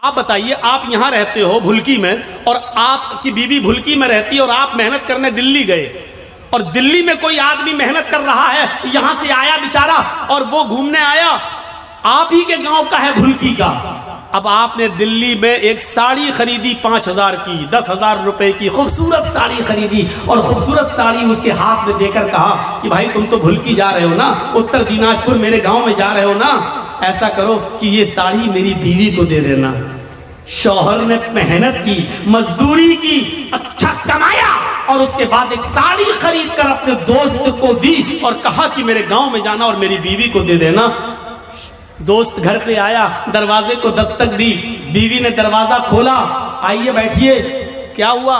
आप बताइए, आप यहाँ रहते हो भुल्की में और आपकी बीवी भुल्की में रहती है और आप मेहनत करने दिल्ली गए और दिल्ली में कोई आदमी मेहनत कर रहा है, यहाँ से आया बेचारा और वो घूमने आया, आप ही के गांव का है भुल्की का। अब आपने दिल्ली में एक साड़ी खरीदी 5,000 की, 10,000 रुपए की खूबसूरत साड़ी खरीदी और खूबसूरत साड़ी उसके हाथ में देकर कहा कि भाई तुम तो भुल्की जा रहे हो ना, उत्तर दिनाजपुर मेरे गांव में जा रहे हो ना, ऐसा करो कि ये साड़ी मेरी बीवी को दे देना। शौहर ने मेहनत की, मजदूरी की, अच्छा कमाया और उसके बाद एक साड़ी खरीद कर अपने दोस्त को दी और कहा कि मेरे गांव में जाना और मेरी बीवी को दे देना। दोस्त घर पे आया, दरवाजे को दस्तक दी, बीवी ने दरवाजा खोला, आइए बैठिए, क्या हुआ?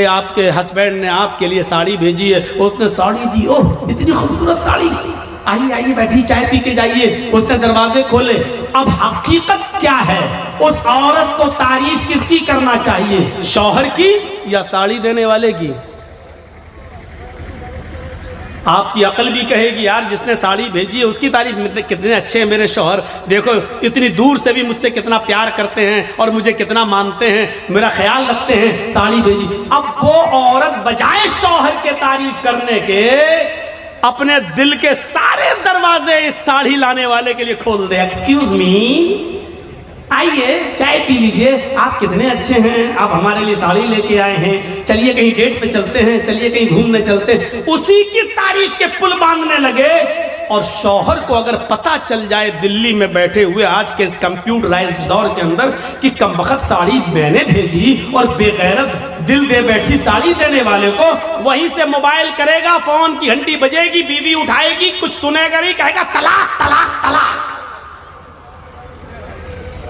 आपके हस्बैंड ने आपके लिए साड़ी भेजी है। उसने साड़ी दी, ओह इतनी खूबसूरत साड़ी, आइए आइए बैठिए, चाय पी के जाइए। उसने दरवाजे खोले। अब हकीकत क्या है? उस औरत को तारीफ किसकी करना चाहिए, शौहर की या साड़ी देने वाले की? आपकी अकल भी कहेगी यार जिसने साड़ी भेजी है उसकी तारीफ, कितने अच्छे हैं मेरे शौहर, देखो इतनी दूर से भी मुझसे कितना प्यार करते हैं और मुझे कितना मानते हैं, मेरा ख्याल रखते हैं, साड़ी भेजी। अब वो औरत बजाय शौहर के तारीफ करने के अपने दिल के सारे दरवाजे इस साड़ी लाने वाले के लिए खोल दे। एक्सक्यूज मी, आइए चाय पी लीजिए, आप कितने अच्छे हैं, आप हमारे लिए साड़ी लेके आए हैं, चलिए कहीं डेट पे चलते हैं, चलिए कहीं घूमने चलते हैं। उसी की तारीफ के पुल बांधने लगे। और शौहर को अगर पता चल जाए दिल्ली में बैठे हुए आज के इस कंप्यूटराइज्ड दौर के अंदर कि कमबख्त साड़ी मैंने भेजी और बेगैरत दिल दे बैठी साड़ी देने वाले को, वहीं से मोबाइल करेगा, फोन की घंटी बजेगी, बीवी उठाएगी, कुछ सुनेगा नहीं, कहेगा तलाक तलाक तलाक।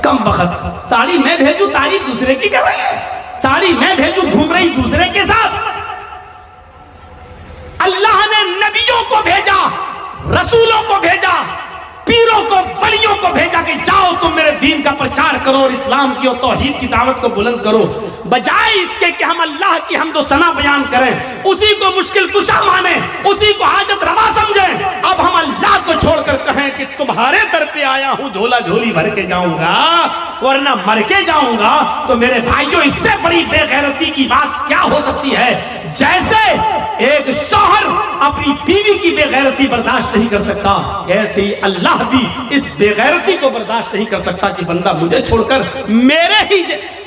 कम बखत साड़ी मैं भेजू, तारीफ दूसरे की कर रही है, साड़ी मैं भेजू, घूम रही दूसरे के साथ। अल्लाह ने नबियों को भेजा, रसूलों को भेजा, पीरों को, वलियों को भेजा कि जाओ तुम मेरे दीन का प्रचार करो और इस्लाम की और तौहीद की दावत को बुलंद करो। बजाय इसके कि हम अल्लाह की हमदो सना बयान करें, उसी को मुश्किल कुशा माने, उसी को हाजत रवा समझें, अब हम अल्लाह को छोड़कर कहें कि तुम्हारे दर पे आया हूं, झोला झोली भर के जाऊंगा वरना मर के जाऊंगा। तो मेरे भाइयों, इससे बड़ी बेगैरती की बात क्या हो सकती है? जैसे एक शौहर अपनी बीवी की बेगैरती बर्दाश्त नहीं कर सकता, ऐसे ही अल्लाह भी इस बेगैरती को बर्दाश्त नहीं कर सकता कि बंदा मुझे छोड़कर मेरे ही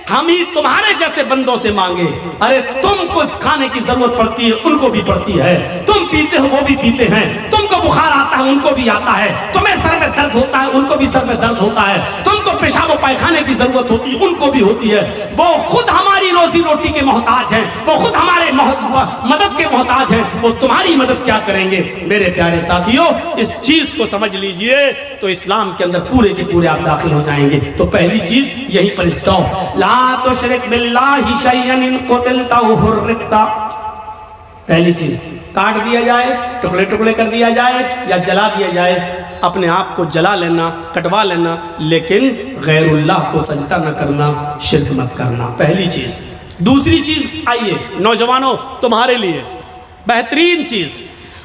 हम ही तुम्हारे जैसे बंदों से मांगे। अरे तुमको खाने की जरूरत पड़ती है, उनको भी पड़ती है, तुम पीते हो वो भी पीते हैं, तुमको बुखार आता है उनको भी आता है, तुम्हें सर में दर्द होता है उनको भी सर में दर्द होता है, तुमको पेशाब और पायखाने की जरूरत होती है उनको भी होती है। वो खुद हमारी रोजी रोटी के मोहताज हैं, वो खुद हमारे मदद के मोहताज हैं, वो तुम्हारी मदद क्या करेंगे? मेरे प्यारे साथियों, इस चीज को समझ लीजिए तो इस्लाम के अंदर पूरे के पूरे आप दाखिल हो जाएंगे। तो पहली चीज यहीं पर स्टॉप, ला तुशरिक बिल्लाहि शैअन इन क़ुतिलतहु हुर्रिकता। पहली चीज काट दिया जाए, टुकड़े टुकड़े कर दिया जाए या जला दिया जाए, अपने आप को जला लेना, कटवा लेना, लेकिन गैरुल्लाह को सजदा न करना, शिर्क मत करना, पहली चीज। दूसरी चीज आइए नौजवानों तुम्हारे लिए बेहतरीन चीज,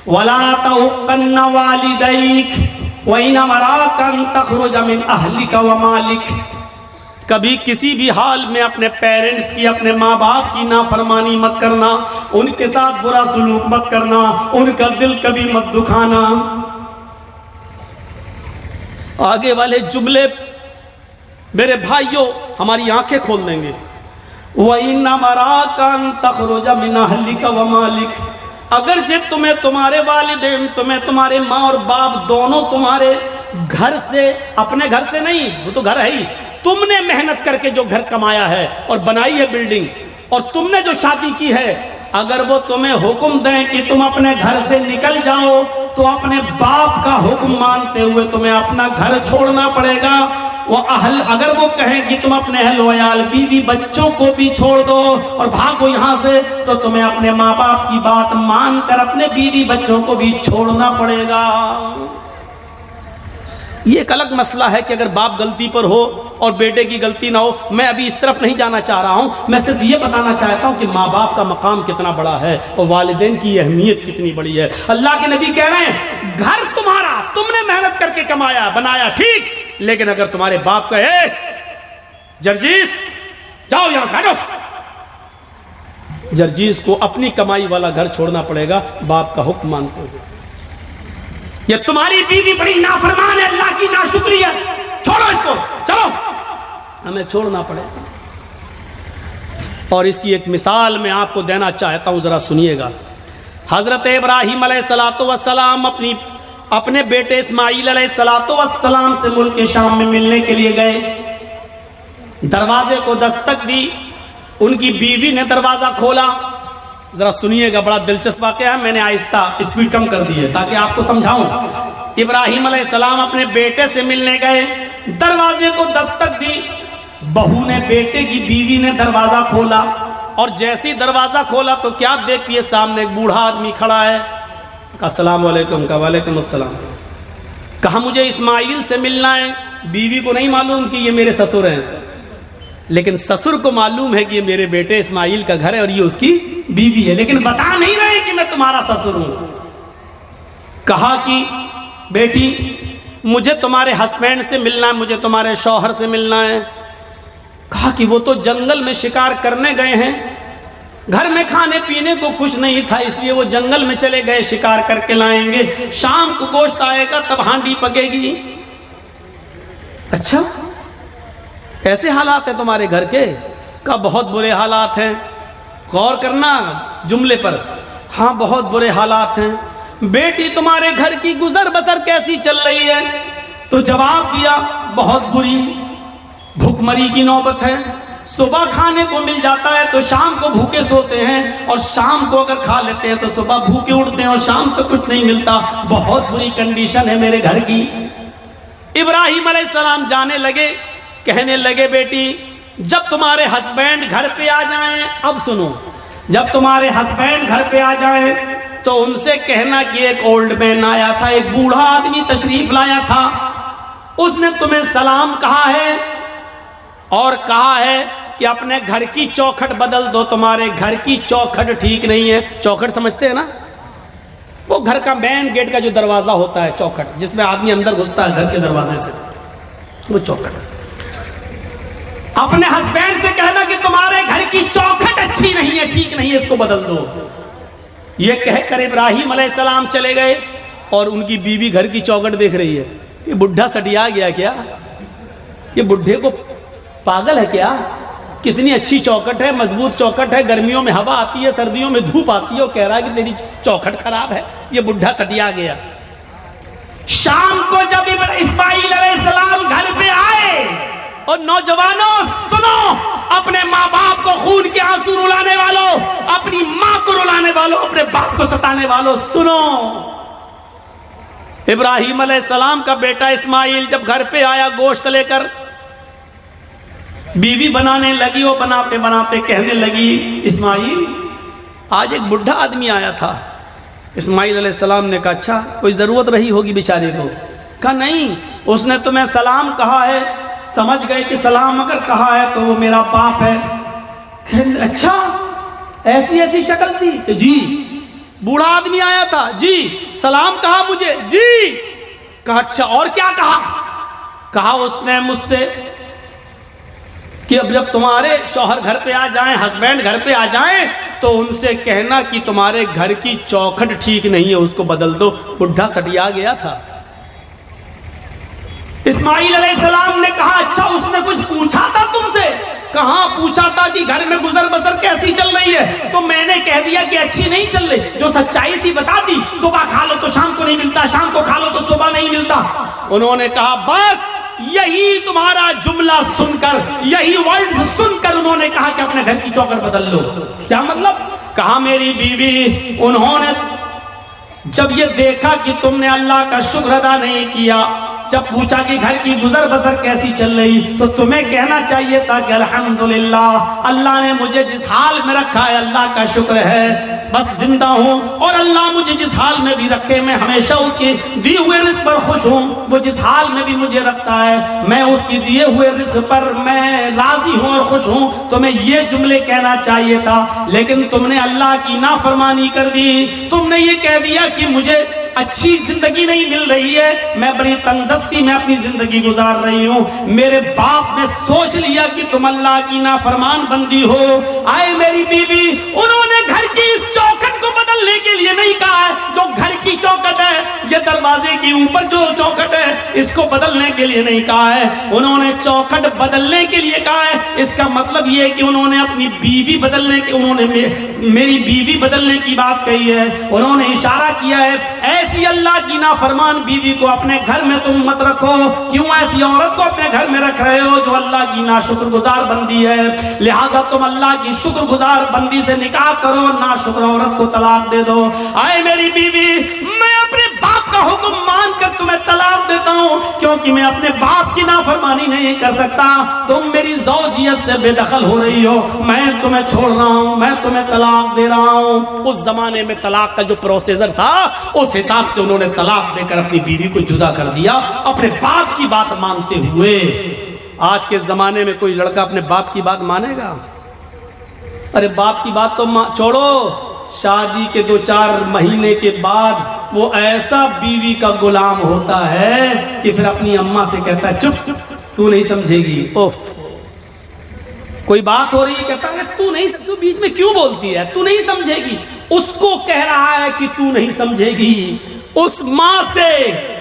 वला तउक़न्न वालिदैक व इन अमराक अन तख़रुज मिन अहलिका व मालिक। कभी किसी भी हाल में अपने पेरेंट्स की, अपने माँ बाप की नाफरमानी मत करना, उनके साथ बुरा सलूक मत करना, उनका दिल कभी मत दुखाना। आगे वाले जुमले मेरे भाइयों हमारी आंखें खोल देंगे। वइन अमराकन तखरुज मिन अहलिका व मालिक, अगर जे तुम्हें तुम्हारे वालिदैन, तुम्हें तुम्हारे माँ और बाप दोनों तुम्हारे घर से, अपने घर से नहीं, वो तो घर है ही, तुमने मेहनत करके जो घर कमाया है और बनाई है बिल्डिंग, और तुमने जो शादी की है, अगर वो तुम्हें हुक्म दें कि तुम अपने घर से निकल जाओ, तो अपने बाप का हुक्म मानते हुए तुम्हें अपना घर छोड़ना पड़ेगा। वो अहल, अगर वो कहें कि तुम अपने अहल वयाल, बीवी बच्चों को भी छोड़ दो और भागो यहाँ से, तो तुम्हें अपने माँ बाप की बात मानकर अपने बीवी बच्चों को भी छोड़ना पड़ेगा। ये एक अलग मसला है कि अगर बाप गलती पर हो और बेटे की गलती ना हो। मैं अभी इस तरफ नहीं जाना चाह रहा हूँ, मैं सिर्फ ये बताना चाहता हूँ कि माँ बाप का मकाम कितना बड़ा है और वालिदैन की अहमियत कितनी बड़ी है। अल्लाह के नबी कह रहे हैं, घर तुम्हारा, तुमने मेहनत करके कमाया बनाया, ठीक, लेकिन अगर तुम्हारे बाप कहे जर्जीस जाओ यहां से, आ जाओ। जर्जीस को अपनी कमाई वाला घर छोड़ना पड़ेगा बाप का हुक्म मानते हुए। ये तुम्हारी बीवी बड़ी नाफरमान है, अल्लाह की नाशुक्री है, छोड़ो इसको, चलो। हमें छोड़ना पड़ेगा। और इसकी एक मिसाल मैं आपको देना चाहता हूं, जरा सुनिएगा। हजरत इब्राहीम अलैहिस्सलातु वस्सलाम अपने बेटे इस्माईल अलैहिस्सलातु वस्सलाम से मुल्क शाम में मिलने के लिए गए। दरवाजे को दस्तक दी, उनकी बीवी ने दरवाजा खोला। जरा सुनिएगा, बड़ा दिलचस्प वाकया है, मैंने आहिस्ता स्पीड कम कर दी है ताकि आपको समझाऊं। इब्राहीम अलैहिस्सलाम अपने बेटे से मिलने गए, दरवाजे को दस्तक दी, बहू ने, बेटे की बीवी ने दरवाजा खोला। और जैसे ही दरवाजा खोला तो क्या देखती है, सामने एक बूढ़ा आदमी खड़ा है। अस्सलाम वालेकुम, का वालेकुम अस्सलाम। कहा मुझे इस्माईल से मिलना है। बीवी को नहीं मालूम कि ये मेरे ससुर हैं, लेकिन ससुर को मालूम है कि ये मेरे बेटे इस्माईल का घर है और ये उसकी बीवी है, लेकिन बता नहीं रहे कि मैं तुम्हारा ससुर हूं। कहा कि बेटी मुझे तुम्हारे हस्बैंड से मिलना है, मुझे तुम्हारे शौहर से मिलना है। कहा कि वो तो जंगल में शिकार करने गए हैं, घर में खाने पीने को कुछ नहीं था, इसलिए वो जंगल में चले गए, शिकार करके लाएंगे, शाम को गोश्त आएगा तब हांडी पकेगी। अच्छा, ऐसे हालात हैं तुम्हारे घर के? का बहुत बुरे हालात हैं, गौर करना जुमले पर। हाँ, बहुत बुरे हालात हैं। बेटी तुम्हारे घर की गुजर बसर कैसी चल रही है? तो जवाब दिया, बहुत बुरी, भूखमरी की नौबत है। सुबह खाने को मिल जाता है तो शाम को भूखे सोते हैं, और शाम को अगर खा लेते हैं तो सुबह भूखे उठते हैं, और शाम तक कुछ नहीं मिलता। बहुत बुरी कंडीशन है मेरे घर की। इब्राहीम अलैहिस्सलाम जाने लगे, कहने लगे बेटी जब तुम्हारे हस्बैंड घर पे आ जाएं, अब सुनो, जब तुम्हारे हस्बैंड घर पे आ जाएं तो उनसे कहना कि एक ओल्ड मैन आया था, एक बूढ़ा आदमी तशरीफ लाया था, उसने तुम्हें सलाम कहा है और कहा है कि अपने घर की चौखट बदल दो, तुम्हारे घर की चौखट ठीक नहीं है। चौखट समझते हैं ना, वो घर का मेन गेट का जो दरवाजा होता है, चौखट, जिसमें आदमी अंदर घुसता है घर के दरवाजे से, वो चौखट। अपने हस्बैंड से कहना कि तुम्हारे घर की चौखट अच्छी नहीं है, ठीक नहीं है, इसको बदल दो। ये कहकर इब्राहीम अलैहिस्सलाम चले गए, और उनकी बीवी घर की चौखट देख रही है। ये बुढ़ा सटिया गया क्या? ये बुढ़े को पागल है क्या? कितनी अच्छी चौखट है, मजबूत चौखट है, गर्मियों में हवा आती है, सर्दियों में धूप आती है, वो कह रहा है कि तेरी चौखट खराब है। ये बुढ़ा सटिया गया। शाम को जब इस्माईल अलैहिस्सलाम घर पे आए, और नौजवानों सुनो, अपने माँ बाप को खून के आंसू रुलाने वालों, अपनी माँ को रुलाने वालों, अपने बाप को सताने वालों, सुनो। इब्राहीम अलैहिस्सलाम का बेटा इस्माईल जब घर पे आया गोश्त लेकर, बीवी बनाने लगी, वो बनाते बनाते कहने लगी, इस्माईल आज एक बुढ़ा आदमी आया था। इस्माईल अलैहिस्सलाम ने कहा अच्छा, कोई ज़रूरत रही होगी बेचारे को? कहा नहीं, उसने तुम्हें सलाम कहा है, समझ गए कि सलाम अगर कहा है तो वो मेरा बाप है। कहने अच्छा, ऐसी ऐसी शक्ल थी? कि जी, बूढ़ा आदमी आया था जी, सलाम कहा मुझे जी। कहा अच्छा, और क्या कहा? कहा उसने मुझसे कि अब जब तुम्हारे शौहर घर पे आ जाएं, हस्बैंड घर पे आ जाएं, तो उनसे कहना कि तुम्हारे घर की चौखट ठीक नहीं है, उसको बदल दो। बुढ़ा सटिया गया था। इस्माईल अलैहिस्सलाम ने कहा अच्छा, उसने कुछ पूछा था तुमसे? कहाँ पूछा था कि घर में गुजर बसर कैसी चल रही है, तो मैंने कह दिया कि अच्छी नहीं चल रही। जो सच्चाई थी बता दी, सुबह खा लो तो शाम को नहीं मिलता, शाम को खा लो तो सुबह नहीं मिलता। उन्होंने कहा बस यही तुम्हारा जुमला सुनकर, यही वर्ड्स सुनकर उन्होंने कहा कि अपने घर की चौखट बदल लो। क्या मतलब? कहा मेरी बीवी, उन्होंने जब ये देखा कि तुमने अल्लाह का शुक्र अदा नहीं किया, जब पूछा कि घर की गुजर बसर कैसी चल रही, तो तुम्हें कहना चाहिए था कि अल्हम्दुलिल्लाह, अल्लाह ने मुझे जिस हाल में रखा है अल्लाह का शुक्र है, बस जिंदा हूँ, और अल्लाह मुझे जिस हाल में भी रखे मैं हमेशा उसके दिए हुए रिस्क पर खुश हूँ। वो जिस हाल में भी मुझे रखता है मैं उसके दिए हुए रिस्क पर मैं राजी हूँ और खुश हूँ। तुम्हें ये जुमले कहना चाहिए था, लेकिन तुमने अल्लाह की नाफरमानी कर दी। तुमने ये कह दिया कि मुझे अच्छी जिंदगी नहीं मिल रही है, मैं बड़ी तंगदस्ती में अपनी जिंदगी गुजार रही हूँ। मेरे बाप ने सोच लिया कि तुम अल्लाह की नाफरमान बंदी हो। आए मेरी बीवी, उन्होंने घर की इस चौखट को बदलने के लिए नहीं कहा है, जो घर की चौखट है, ये दरवाजे के ऊपर जो चौखट है, इसको बदलने के लिए नहीं कहा है, उन्होंने चौखट बदलने के लिए कहा है। इसका मतलब ये है कि उन्होंने अपनी बीवी बदलने के, उन्होंने मेरी बीवी बदलने की बात कही है। उन्होंने इशारा किया है, ऐसी अल्लाह की नाफरमान बीवी को अपने घर में तुम मत रखो। क्यों ऐसी औरत को अपने घर में रख रहे हो जो अल्लाह की नाशुक्रगुजार बंदी है? लिहाजा तुम अल्लाह की शुक्रगुजार बंदी से निकाह करो, नाशुक्र औरत को तलाक दे दो। आए मेरी बीवी, मैं अपने बाप का हुक्म मानकर तुम्हें तलाक देता हूं, क्योंकि मैं अपने बाप की नाफरमानी नहीं कर सकता। तुम मेरी ज़ौजियत से बेदखल हो रही हो, मैं तुम्हें छोड़ रहा हूं, मैं तुम्हें तलाक दे रहा हूं। उस जमाने में तलाक का जो प्रोसीजर था, उस हिसाब से उन्होंने तलाक देकर अपनी बीवी को जुदा कर दिया, अपने बाप की बात मानते हुए। आज के जमाने में कोई लड़का अपने बाप की बात मानेगा? अरे बाप की बात तो छोड़ो, शादी के 2-4 महीने के बाद वो ऐसा बीवी का गुलाम होता है कि फिर अपनी अम्मा से कहता है, चुप तू नहीं समझेगी। ओफ, कोई बात हो रही है, कहता है तू नहीं, तू बीच में क्यों बोलती है, तू नहीं समझेगी। उसको कह रहा है कि तू नहीं समझेगी। उस मां से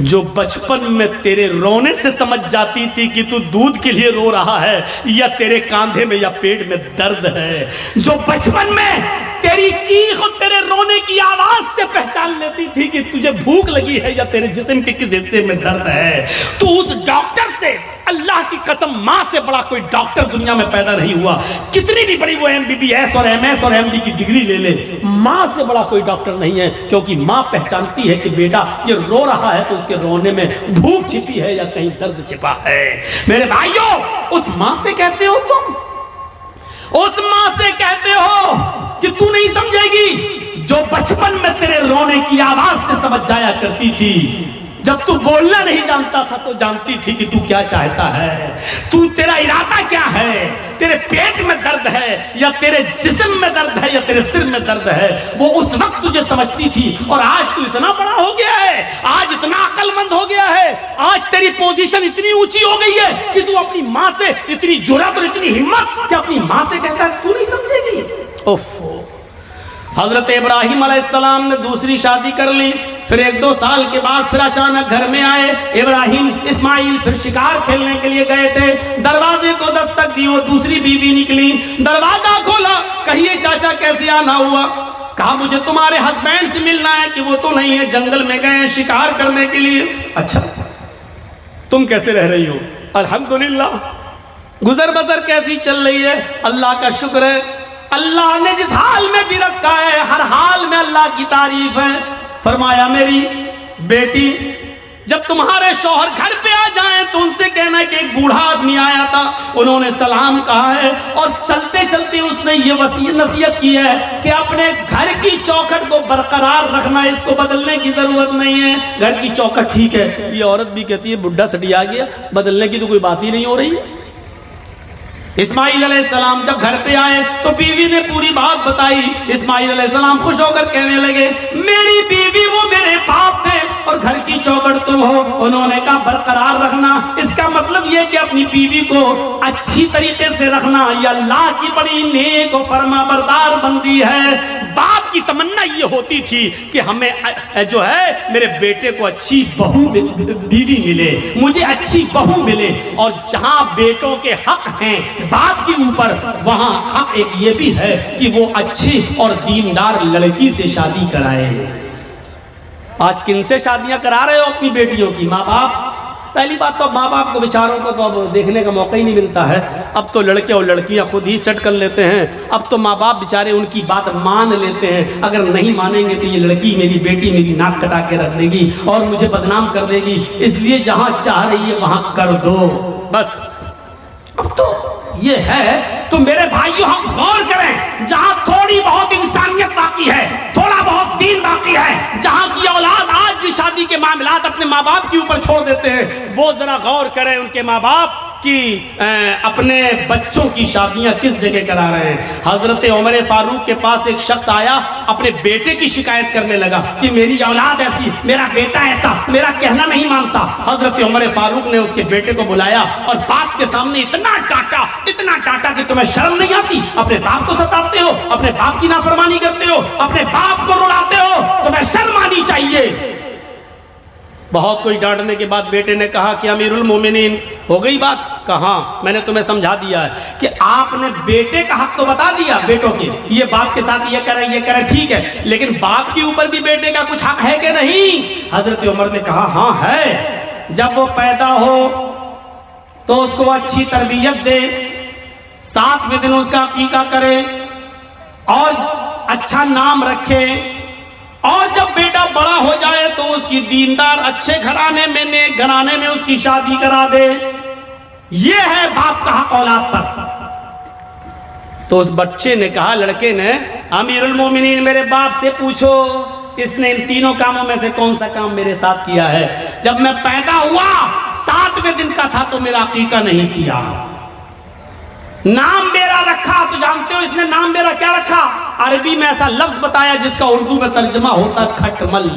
जो बचपन में तेरे रोने से समझ जाती थी कि तू दूध के लिए रो रहा है या तेरे कांधे में या पेट में दर्द है, जो बचपन में तेरी चीख और तेरे रोने की आवाज से पहचान लेती थी कि तुझे भूख लगी है या तेरे जिस्म के किस हिस्से में दर्द है, तो उस डॉक्टर से, अल्लाह की कसम, मां से बड़ा कोई डॉक्टर दुनिया में पैदा नहीं हुआ। कितनी भी बड़ी वो MBBS और MS और MD की डिग्री ले ले, मां से बड़ा कोई डॉक्टर नहीं है, क्योंकि मां पहचानती है कि बेटा ये रो रहा है तो उसके रोने में भूख छिपी है या कहीं दर्द छिपा है। मेरे भाइयों, उस मां से कहते हो तुम, उस मां से कहते हो कि तू नहीं समझेगी, जो बचपन में तेरे रोने की आवाज से समझ जाया करती थी। जब तू बोलना नहीं जानता था तो जानती थी कि तू क्या चाहता है, तू, तेरा इरादा क्या है, तेरे पेट में दर्द है या तेरे जिस्म में दर्द है या तेरे सिर में दर्द है, वो उस वक्त तुझे समझती थी। और आज तू इतना बड़ा हो गया है, आज इतना अक्लमंद हो गया है, आज तेरी पोजीशन इतनी ऊंची हो गई है कि तू अपनी मां से इतनी जुर्रत और इतनी हिम्मत कि अपनी मां से कहता है तू नहीं समझेगी। ओफो, हजरत इब्राहिम अलैहिस्सलाम ने दूसरी शादी कर ली, फिर 1-2 साल के बाद फिर अचानक घर में आए इब्राहिम, इस्माइल फिर शिकार खेलने के लिए गए थे। दरवाजे को दस्तक दी, वो दूसरी बीवी निकली, दरवाजा खोला, कहिए चाचा कैसे आना हुआ? कहा मुझे तुम्हारे हस्बैंड से मिलना है। कि वो तो नहीं है, जंगल में गए शिकार करने के लिए। अच्छा, तुम कैसे रह रही हो? अल्हम्दुलिल्लाह, गुजर बसर कैसी चल रही है? अल्लाह का शुक्र है, अल्लाह ने जिस हाल में भी रखा है, हर हाल में अल्लाह की तारीफ है। फरमाया मेरी बेटी, जब तुम्हारे शौहर घर पे आ जाएं तो उनसे कहना कि एक बूढ़ा आदमी आया था, उन्होंने सलाम कहा है और चलते चलते उसने ये नसीहत की है कि अपने घर की चौखट को बरकरार रखना, इसको बदलने की जरूरत नहीं है। घर की चौखट ठीक है। ये औरत भी कहती है बुढ़ा सटिया गया, बदलने की तो कोई बात ही नहीं हो रही है। इस्माइल अलैहिस्सलाम जब घर पे आए तो बीवी ने पूरी बात बताई। इस्माइल अलैहिस्सलाम खुश होकर कहने लगे, मेरी बीवी वो मेरे बाप थे और घर की चौखट तुम हो। उन्होंने कहा बरकरार रखना, इसका मतलब ये कि अपनी बीवी को अच्छी तरीके से रखना। ये अल्लाह की बड़ी नेक और फरमाबरदार बंदी है। बाप की तमन्ना ये होती थी कि हमें जो है मेरे बेटे को अच्छी बहू बीवी मिले, मुझे अच्छी बहू मिले। और जहां बेटों के हक हैं बाप के ऊपर, वहां हक एक ये भी है कि वो अच्छी और दीनदार लड़की से शादी कराए। आज किन से शादियां करा रहे हो अपनी बेटियों की? माँ बाप। पहली बात तो माँ बाप को बेचारों को तो अब देखने का मौका ही नहीं मिलता है। अब तो लड़के और लड़कियां खुद ही सेट कर लेते हैं। अब तो माँ बाप बेचारे उनकी बात मान लेते हैं। अगर नहीं मानेंगे तो ये लड़की, मेरी बेटी, मेरी नाक कटा के रख देगी और मुझे बदनाम कर देगी, इसलिए जहां चाह रही है वहां कर दो बस। अब तो ये है। तो मेरे भाइयों, हम गौर करें, जहां थोड़ी बहुत इंसानियत बाकी है, थोड़ा बहुत दीन बाकी है, जहां की औलाद आज भी शादी के मामलात अपने माँ बाप के ऊपर छोड़ देते हैं, वो जरा गौर करें, उनके माँ बाप कि अपने बच्चों की शादियां किस जगह करा रहे हैं। हजरत उमर फारूक के पास एक शख्स आया, अपने बेटे की शिकायत करने लगा कि मेरी औलाद ऐसी, मेरा बेटा ऐसा, मेरा कहना नहीं मानता। हजरत उमर फारूक ने उसके बेटे को बुलाया और बाप के सामने इतना डांटा कि तुम्हें शर्म नहीं आती, अपने बाप को सताते हो, अपने बाप की नाफरमानी करते हो, अपने बाप को रुलाते हो, तुम्हें शर्म आनी चाहिए। बहुत कुछ डांटने के बाद बेटे ने कहा कि अमीरुल मोमिनीन, हो गई बात? कहा, मैंने तुम्हें समझा दिया है कि आपने बेटे का हक तो बता दिया, बेटों के ये बाप के साथ ये करे ठीक है, लेकिन बाप के ऊपर भी बेटे का कुछ हक है कि नहीं? हजरत उमर ने कहा हाँ है। जब वो पैदा हो तो उसको अच्छी तरबियत दे, 7वें दिन उसका अकीका करे और अच्छा नाम रखे, और जब बेटा बड़ा हो जाए तो उसकी दीनदार अच्छे घराने में, नेक घराने में उसकी शादी करा दे। ये है बाप का हक औलाद पर। तो उस बच्चे ने कहा, लड़के ने, अमीरुल मोमिनीन मेरे बाप से पूछो इसने इन तीनों कामों में से कौन सा काम मेरे साथ किया है? जब मैं पैदा हुआ 7वें दिन का था तो मेरा अकीका नहीं किया। नाम मेरा रखा, तो जानते हो इसने नाम मेरा क्या रखा? अरबी में ऐसा लफ्ज बताया जिसका उर्दू में तर्जमा होता खटमल।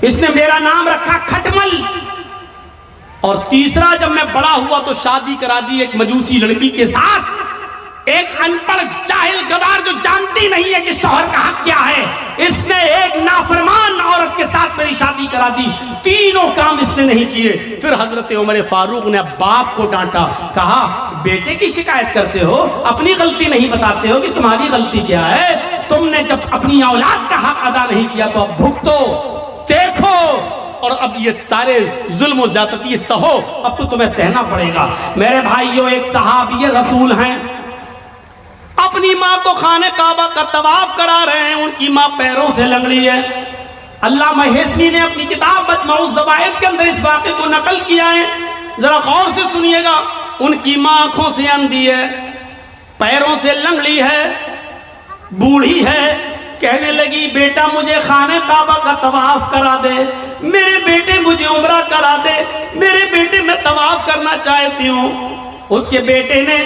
इसने मेरा नाम रखा खटमल। और तीसरा, जब मैं बड़ा हुआ तो शादी करा दी एक मजूसी लड़की के साथ, एक अनपढ़ जाहिल गवार जो जानती नहीं है कि शौहर का हक क्या है, इसने एक नाफरमान औरत के साथ मेरी शादी करा दी। तीनों काम इसने नहीं किए। फिर हजरत उमर फारूक ने बाप को डांटा, कहा बेटे की शिकायत करते हो, अपनी गलती नहीं बताते हो कि तुम्हारी गलती क्या है? तुमने जब अपनी औलाद का हक अदा नहीं किया तो अब भुगतो, देखो, और अब ये सारे जुल्म और ज्यादती सहो, अब तो तुम्हें सहना पड़ेगा। मेरे भाइयों, एक सहाबी रसूल हैं, अपनी माँ को खाने काबा का तवाफ करा रहे हैं, उनकी माँ पैरों से लंगड़ी है। अल्लामा हेस्मी ने अपनी किताब मजमूउज़ ज़वाइद के अंदर इस वाक़े को नकल किया है, जरा गौर से सुनिएगा। उनकी माँ आंखों से अंधी है, पैरों से लंगड़ी है, बूढ़ी है। कहने लगी, बेटा मुझे खाने काबा का तवाफ करा दे, मेरे बेटे मुझे उम्रा करा दे, मेरे बेटे मैं तवाफ करना चाहती हूँ। उसके बेटे ने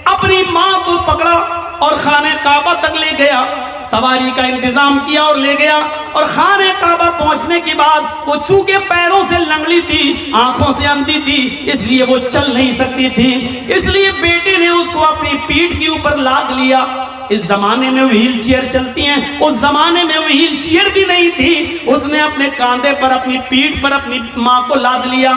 अपनी माँ को पकड़ा और खाने काबा तक ले गया, सवारी का इंतजाम किया और ले गया। और खाने काबा पहुंचने के बाद वो चूंकि पैरों से लंगड़ी थी, आंखों से अंधी थी, इसलिए वो चल नहीं सकती थी। इसलिए बेटे ने उसको अपनी पीठ के ऊपर लाद लिया। इस जमाने में व्हील चेयर चलती हैं, उस जमाने में व्हील चेयर भी नहीं थी। उसने अपने कांधे पर, अपनी पीठ पर अपनी माँ को लाद लिया।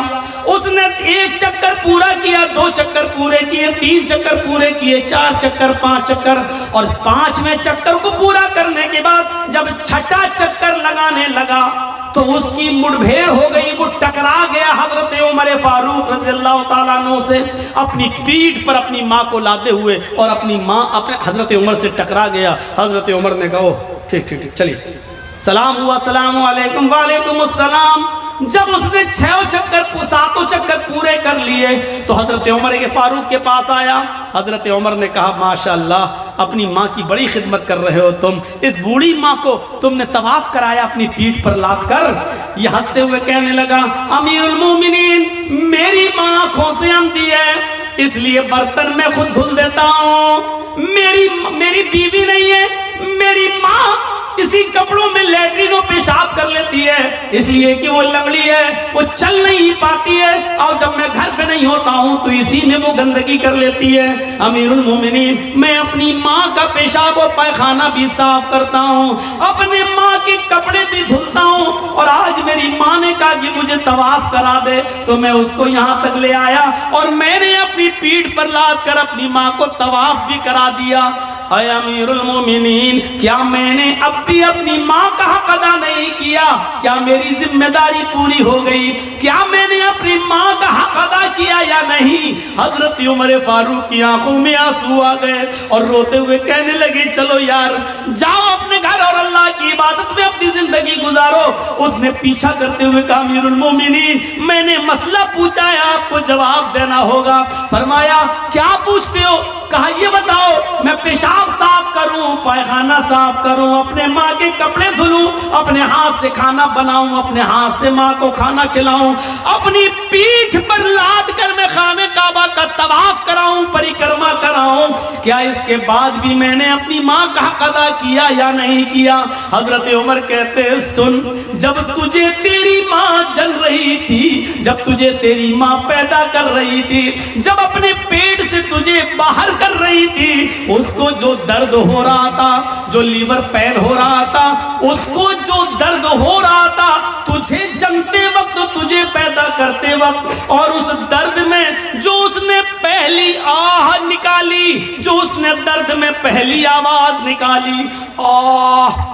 उसने 1 चक्कर पूरा किया, 2 चक्कर पूरे किए, 3 चक्कर पूरे किए, 4 चक्कर, 5 चक्कर, और 5वें चक्कर को पूरा करने के बाद जब 6ठा चक्कर लगाने लगा तो उसकी मुठभेड़ हो गई, वो टकरा गया हजरत उमर फारूक रज़ियल्लाहु ताला अन्हु से, अपनी पीठ पर अपनी माँ को लादे हुए, और अपनी माँ अपने हजरत उमर से टकरा गया। हजरत उमर ने कहा, ठीक चलिए, सलाम हुआ, सलाम अलैकुम, वालेकुम अस्सलाम। जब उसने 6 चक्कर 7 चक्कर पूरे कर लिए तो हजरत उमर के फारूक के पास आया। हजरत उमर ने कहा, माशाअल्लाह, अपनी माँ की बड़ी खिदमत कर रहे हो तुम। इस बूढ़ी माँ को तुमने तवाफ कराया अपनी पीठ पर लाद कर। ये हंसते हुए कहने लगा, अमीरुल मोमिनीन, मेरी माँ आंखों से अंधी है, इसलिए बर्तन मैं खुद धुल देता हूँ। मेरी बीवी नहीं है, मेरी माँ इसी कपड़ों में लैट्रिनों पेशाब कर लेती है, इसलिए कि वो लंगड़ी है, वो चल नहीं पाती है, और जब मैं घर पे नहीं होता हूँ तो इसी में वो गंदगी कर लेती है। अमीरुल मोमिनीन, मैं अपनी माँ का पेशाब और पैखाना भी साफ करता हूँ, अपने माँ के कपड़े भी धुलता हूँ, और आज मेरी माँ ने कहा कि मुझे तवाफ करा दे, तो मैं उसको यहाँ तक ले आया और मैंने अपनी पीठ पर लाद कर अपनी माँ को तवाफ भी करा दिया। ऐ अमीरुल मोमिनीन, क्या मैंने अब भी अपनी माँ का हक अदा नहीं किया? क्या मेरी जिम्मेदारी पूरी हो गई? क्या मैंने अपनी माँ का हक अदा किया या नहीं? हजरत उमर फारूक की आंखों में आंसू आ गए और रोते हुए कहने लगे, चलो यार, जाओ अपने घर और अल्लाह की इबादत में अपनी जिंदगी गुजारो। उसने पीछा करते हुए कहा, अमीरुल मोमिनीन, मैंने मसला पूछा है, आपको जवाब देना होगा। फरमाया, क्या पूछते हो? कहा, ये बताओ, मैं पेशाब साफ करूं, पैखाना साफ करूं, अपने माँ के कपड़े धुलूं, अपने हाथ से खाना बनाऊं, अपने हाथ से माँ को खाना खिलाऊं, अपनी पीठ पर लाद खाने काबा का तवाफ कराऊं, परिक्रमा कराऊं, क्या इसके बाद भी मैंने अपनी माँ का हक अदा किया या नहीं किया? हजरत उमर कहते हैं सुन, जब तुझे तेरी माँ जन रही थी, जब तुझे तेरी माँ पैदा कर रही थी, जब अपने पेट से तुझे बाहर कर रही थी, उसको जो दर्द हो रहा था, जो लीवर पेन हो रहा था, उसको जो दर्द हो रहा था तुझे जन्मते वक्त, तुझे पैदा करते वक्त, और उस दर्द में जो उसने पहली आह निकाली, जो उसने दर्द में पहली आवाज निकाली, आह,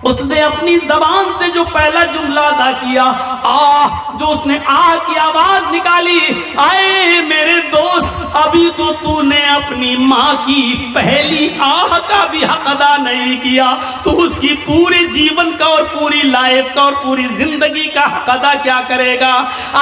उसने अपनी जबान से जो पहला जुमला अदा किया, आह, जो उसने आह की आवाज निकाली, आए मेरे दोस्त, अभी तो तूने अपनी माँ की पहली आह का भी हक अदा नहीं किया, तो उसकी पूरे जीवन का और पूरी लाइफ का और पूरी जिंदगी का हक अदा क्या करेगा?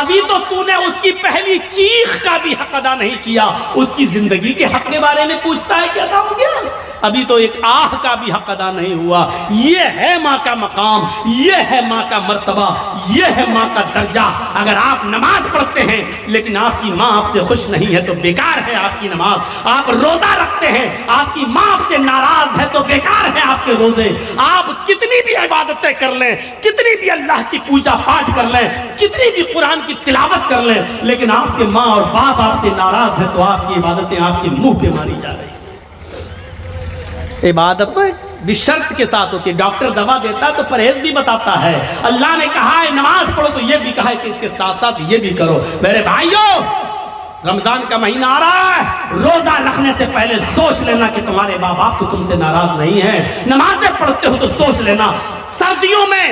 अभी तो तूने उसकी पहली चीख का भी हक अदा नहीं किया, उसकी जिंदगी के हक के बारे में पूछता है, क्या हो गया? अभी तो एक आह का भी हक अदा नहीं हुआ। ये है माँ का मकाम, ये है माँ का मर्तबा, ये है माँ का दर्जा। अगर आप नमाज पढ़ते हैं लेकिन आपकी माँ आपसे खुश नहीं है तो बेकार है आपकी नमाज। आप रोजा रखते हैं, आपकी माँ आपसे नाराज है तो बेकार है आपके रोजे। आप कितनी भी इबादतें कर लें, कितनी भी अल्लाह की पूजा पाठ कर लें, कितनी भी कुरान की तिलावत कर लें, लेकिन आपके माँ और बाप आपसे नाराज है तो आपकी इबादतें आपके मुंह पे मारी जा रही है। इबादत भी शर्त के साथ होती है। डॉक्टर दवा देता है तो परहेज भी बताता है। अल्लाह ने कहा है नमाज पढ़ो तो ये भी कहा है कि इसके साथ साथ ये भी करो। मेरे भाइयों, रमजान का महीना आ रहा है, रोजा रखने से पहले सोच लेना कि तुम्हारे माँ बाप तो तुमसे नाराज नहीं है। नमाजें पढ़ते हो तो सोच लेना, सर्दियों में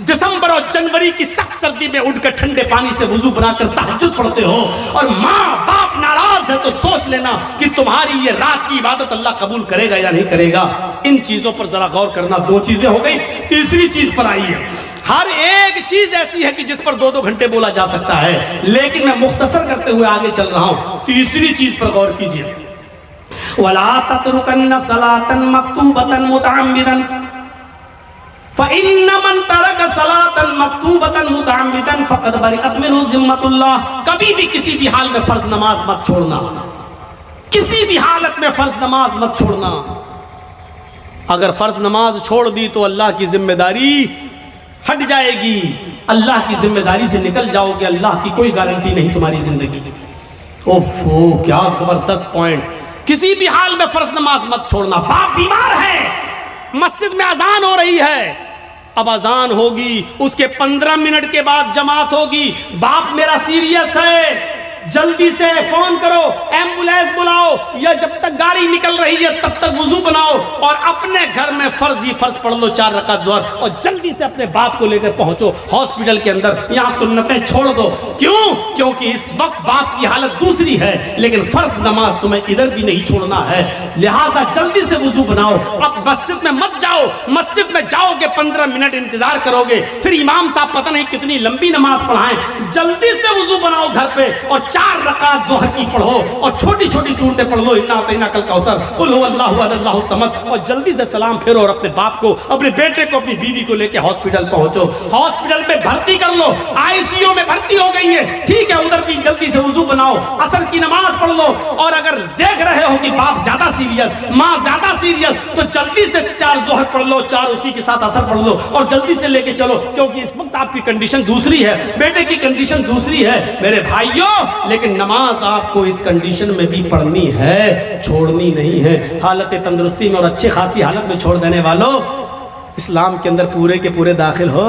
दिसंबर और जनवरी की सख्त सर्दी में उठकर ठंडे पानी से वुजू बनाकर तहज्जुद पढ़ते हो और माँ बाप नाराज है तो सोच लेना कि तुम्हारी ये रात की इबादत अल्लाह कबूल करेगा या नहीं करेगा। इन चीजों पर जरा गौर करना। दो चीजें हो गई, तीसरी चीज पर आई है। हर एक चीज ऐसी है कि जिस पर 2-2 घंटे बोला जा सकता है, लेकिन मैं मुख्तसर करते हुए आगे चल रहा हूं। तीसरी चीज पर गौर कीजिए, वला ततरुकन्न सलातन मक्तूबतन मुतअम्मिदन फ़इन्न मन तरक सलातन मक्तूबतन मुतअम्मिदन फ़क़द बरिअत मिन्हु ज़िम्मतुल्लाह। कभी भी किसी भी हाल में फर्ज नमाज मत छोड़ना, किसी भी हालत में फर्ज नमाज मत छोड़ना। अगर फर्ज नमाज छोड़ दी तो अल्लाह की जिम्मेदारी हट जाएगी, अल्लाह की जिम्मेदारी से निकल जाओगे, अल्लाह की कोई गारंटी नहीं तुम्हारी जिंदगी की। ओफो, क्या जबरदस्त पॉइंट। किसी भी हाल में फर्ज नमाज मत छोड़ना। बाप बीमार है, मस्जिद में अजान हो रही है, अब अजान होगी, उसके 15 मिनट के बाद जमात होगी। बाप मेरा सीरियस है, जल्दी से फोन करो, एम्बुलेंस बुलाओ, या जब तक गाड़ी निकल रही है तब तक वुजू बनाओ और अपने घर में फर्ज ही फर्ज पढ़ लो 4 रकात ज़ोहर, और जल्दी से अपने बाप को लेकर पहुंचो हॉस्पिटल के अंदर। यहाँ सुन्नतें छोड़ दो। क्यों? क्योंकि इस वक्त बाप की हालत दूसरी है, लेकिन फर्ज नमाज तुम्हें इधर भी नहीं छोड़ना है। लिहाजा जल्दी से वुजू बनाओ। अब मस्जिद में मत जाओ, मस्जिद में जाओगे 15 मिनट इंतजार करोगे, फिर इमाम साहब पता नहीं कितनी लंबी नमाज पढ़ाएं। जल्दी से वुजू बनाओ घर पे और 4 रकात ज़ोहर की पढ़ो और छोटी छोटी सूरतें पढ़ लो, इन्ना अतैना कल कौसर, कुल हुवल्लाहु अहद अल्लाहु समद, और जल्दी से सलाम फेरो और अपने बाप को, अपने बेटे को, अपनी बीवी को लेके हॉस्पिटल पहुंचो। हॉस्पिटल में भर्ती कर लो, आईसीयू में भर्ती हो गई है, ठीक है, उधर भी जल्दी से वुजू बनाओ, असर की नमाज पढ़ लो। और अगर देख रहे हो कि बाप ज्यादा सीरियस, माँ ज्यादा सीरियस, तो जल्दी से 4 ज़ोहर पढ़ लो, 4 उसी के साथ असर पढ़ लो और जल्दी से लेके चलो, क्योंकि इस वक्त आपकी कंडीशन दूसरी है, बेटे की कंडीशन दूसरी है। मेरे भाइयों, लेकिन नमाज आपको इस कंडीशन में भी पढ़नी है, छोड़नी नहीं है। हालत तंदुरुस्ती में और अच्छे खासी हालत में छोड़ देने वालों, इस्लाम के अंदर पूरे के पूरे दाखिल हो।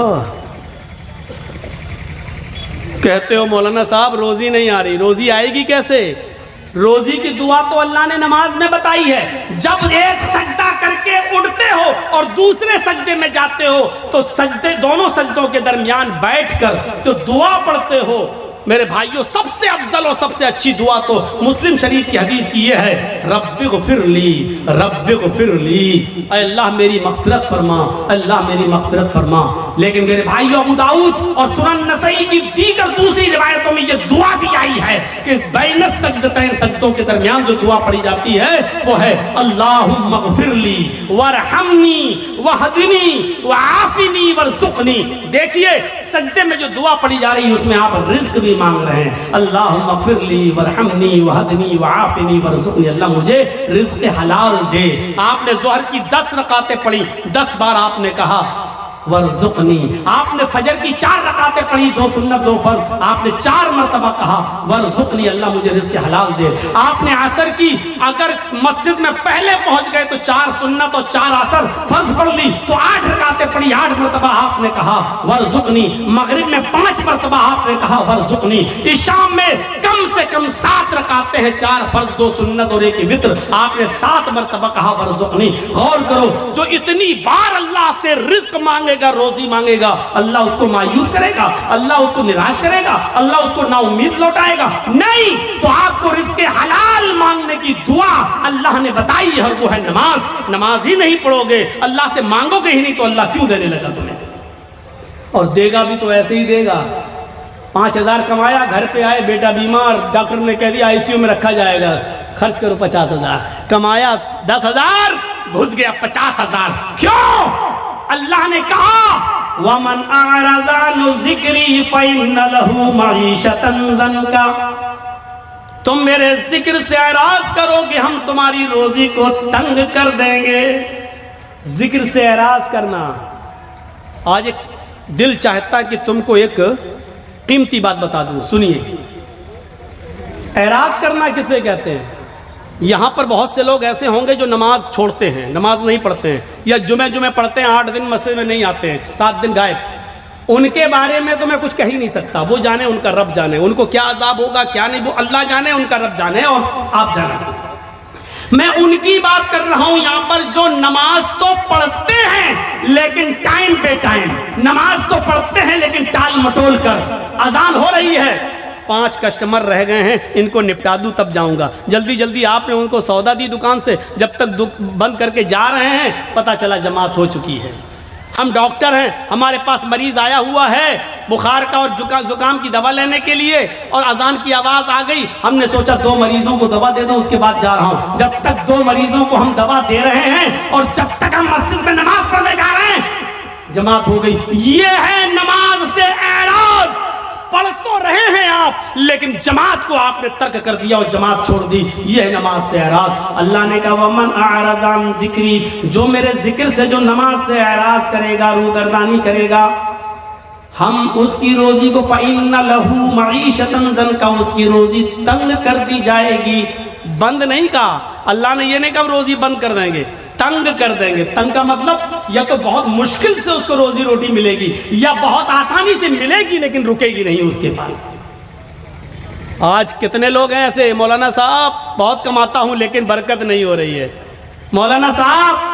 कहते हो मौलाना साहब रोजी नहीं आ रही, रोजी आएगी कैसे? रोजी की दुआ तो अल्लाह ने नमाज में बताई है। जब एक सजदा करके उठते हो और दूसरे सजदे में जाते हो तो सजदे, दोनों सजदों के दरमियान बैठकर जो दुआ पढ़ते हो, मेरे भाइयों, सबसे अफजल और सबसे अच्छी दुआ तो मुस्लिम शरीफ की हदीस की ये है, रब्बिग़फिरली रब्बिग़फिरली, अल्लाह मेरी मग़फ़िरत फरमा, अल्लाह मेरी मग़फ़िरत फरमा। लेकिन मेरे भाइयों, अबू दाऊद और सुनन नसई की दीगर दूसरी रिवायतों में ये दुआ भी आई है कि बैन सजदतैन, सजदों के दरमियान जो दुआ पढ़ी जाती है वो है अल्लाहुम्मा ग़फ़िरली वरहमनी वहदिनी वआफ़िनी वरज़ुक़नी। देखिए सजदे में जो दुआ पढ़ी जा रही है उसमें आप रिज़्क़ भी मांग रहे हैं, अल्लाहुम्मा ग़फ़िरली वरहमनी वहदिनी वआफ़िनी वरज़ुक़नी, अल्लाह मुझे रिज़्क़ हलाल दे। आपने ज़ोहर की 10 रकातें पढ़ी, 10 बार आपने कहा वरज़ुक़नी। आपने फजर की 4 रकातें पढ़ी, 2 सुन्नत 2 फर्ज, आपने 4 मरतबा कहा वरज़ुक़नी, अल्लाह मुझे रिज़्क़ हलाल दे। आपने असर की, अगर मस्जिद में पहले पहुंच गए तो 4 सुन्नत और 4 असर फर्ज पढ़ ली तो 8 रकातें पढ़ी, 8 मरतबा आपने कहा वरज़ुक़नी। मगरिब में 5 मरतबा आपने कहा वरज़ुक़नी। इशाम में कम से कम 7 रकातें हैं, 4 फर्ज 2 सुन्नत और 1 वित्र, आपने 7 मरतबा कहा वरज़ुक़नी। गौर करो, जो इतनी बार अल्लाह से रिज़्क़ मांगे, रोजी मांगेगा, अल्लाह उसको मायूस करेगा, अल्लाह उसको निराश करेगा, अल्लाह उसको नाउम्मीद लौटाएगा? नहीं। तो आपको रिज़्क़ हलाल मांगने की दुआ अल्लाह ने बताई है और वो है नमाज। नमाज ही नहीं पढ़ोगे, अल्लाह से मांगोगे ही नहीं तो अल्लाह क्यों देने लगा तुम्हें? और देगा भी तो ऐसे ही देगा। 5,000 कमाया, घर पे आए, बेटा बीमार, डॉक्टर ने कह दिया आईसीयू में रखा जाएगा, खर्च करो 50,000। कमाया 10,000, घुस गया 50,000। क्यों? अल्लाह ने कहा वमन अअरज़ा अन ज़िक्री फ़इन्न लहू मईशतन ज़न्का, तुम मेरे जिक्र से एराज करोगे हम तुम्हारी रोजी को तंग कर देंगे। जिक्र से एराज करना, आज एक दिल चाहता है कि तुमको एक कीमती बात बता दूं, सुनिए। एराज करना किसे कहते हैं? यहाँ पर बहुत से लोग ऐसे होंगे जो नमाज छोड़ते हैं, नमाज नहीं पढ़ते हैं, या जुमे पढ़ते हैं, 8 दिन मस्जिद में नहीं आते हैं, 7 दिन गायब। उनके बारे में तो मैं कुछ कह ही नहीं सकता, वो जाने, उनका रब जाने, उनको क्या अजाब होगा क्या नहीं, वो अल्लाह जाने, उनका रब जाने और आप जाने। मैं उनकी बात कर रहा हूं यहाँ पर जो नमाज तो पढ़ते हैं लेकिन टाइम पे टाइम, नमाज तो पढ़ते हैं लेकिन टाल मटोल कर। अजान हो रही है, 5 कस्टमर रह गए हैं, इनको निपटा दूं तब जाऊंगा। जल्दी जल्दी आपने उनको सौदा दी दुकान से, जब तक बंद करके जा रहे हैं पता चला जमात हो चुकी है। हम डॉक्टर हैं, हमारे पास मरीज आया हुआ है बुखार का और जुकाम की दवा लेने के लिए, और अजान की आवाज़ आ गई, हमने सोचा 2 मरीजों को दवा दे दो उसके बाद जा रहा हूँ। जब तक 2 मरीजों को हम दवा दे रहे हैं और जब तक हम मस्जिद में नमाज पढ़ने जा रहे हैं जमात हो गई। ये है नमाज से एराज। पढ़ तो रहे हैं आप लेकिन जमात को आपने तर्क कर दिया और जमात छोड़ दी, ये है नमाज से एराज। अल्लाह ने कहा वमन अअरज़ा अन ज़िक्री, जो मेरे जिक्र से जो नमाज से एराज करेगा, रूगर्दानी करेगा, हम उसकी रोजी को फ़इन्न लहू मईशतन ज़न्का, उसकी रोजी तंग कर दी जाएगी। बंद नहीं कहा अल्लाह ने, ये नहीं कहा रोजी बंद कर देंगे, तंग कर देंगे। तंग का मतलब या तो बहुत मुश्किल से उसको रोजी रोटी मिलेगी या बहुत आसानी से मिलेगी लेकिन रुकेगी नहीं उसके पास। आज कितने लोग हैं ऐसे, मौलाना साहब बहुत कमाता हूं लेकिन बरकत नहीं हो रही है, मौलाना साहब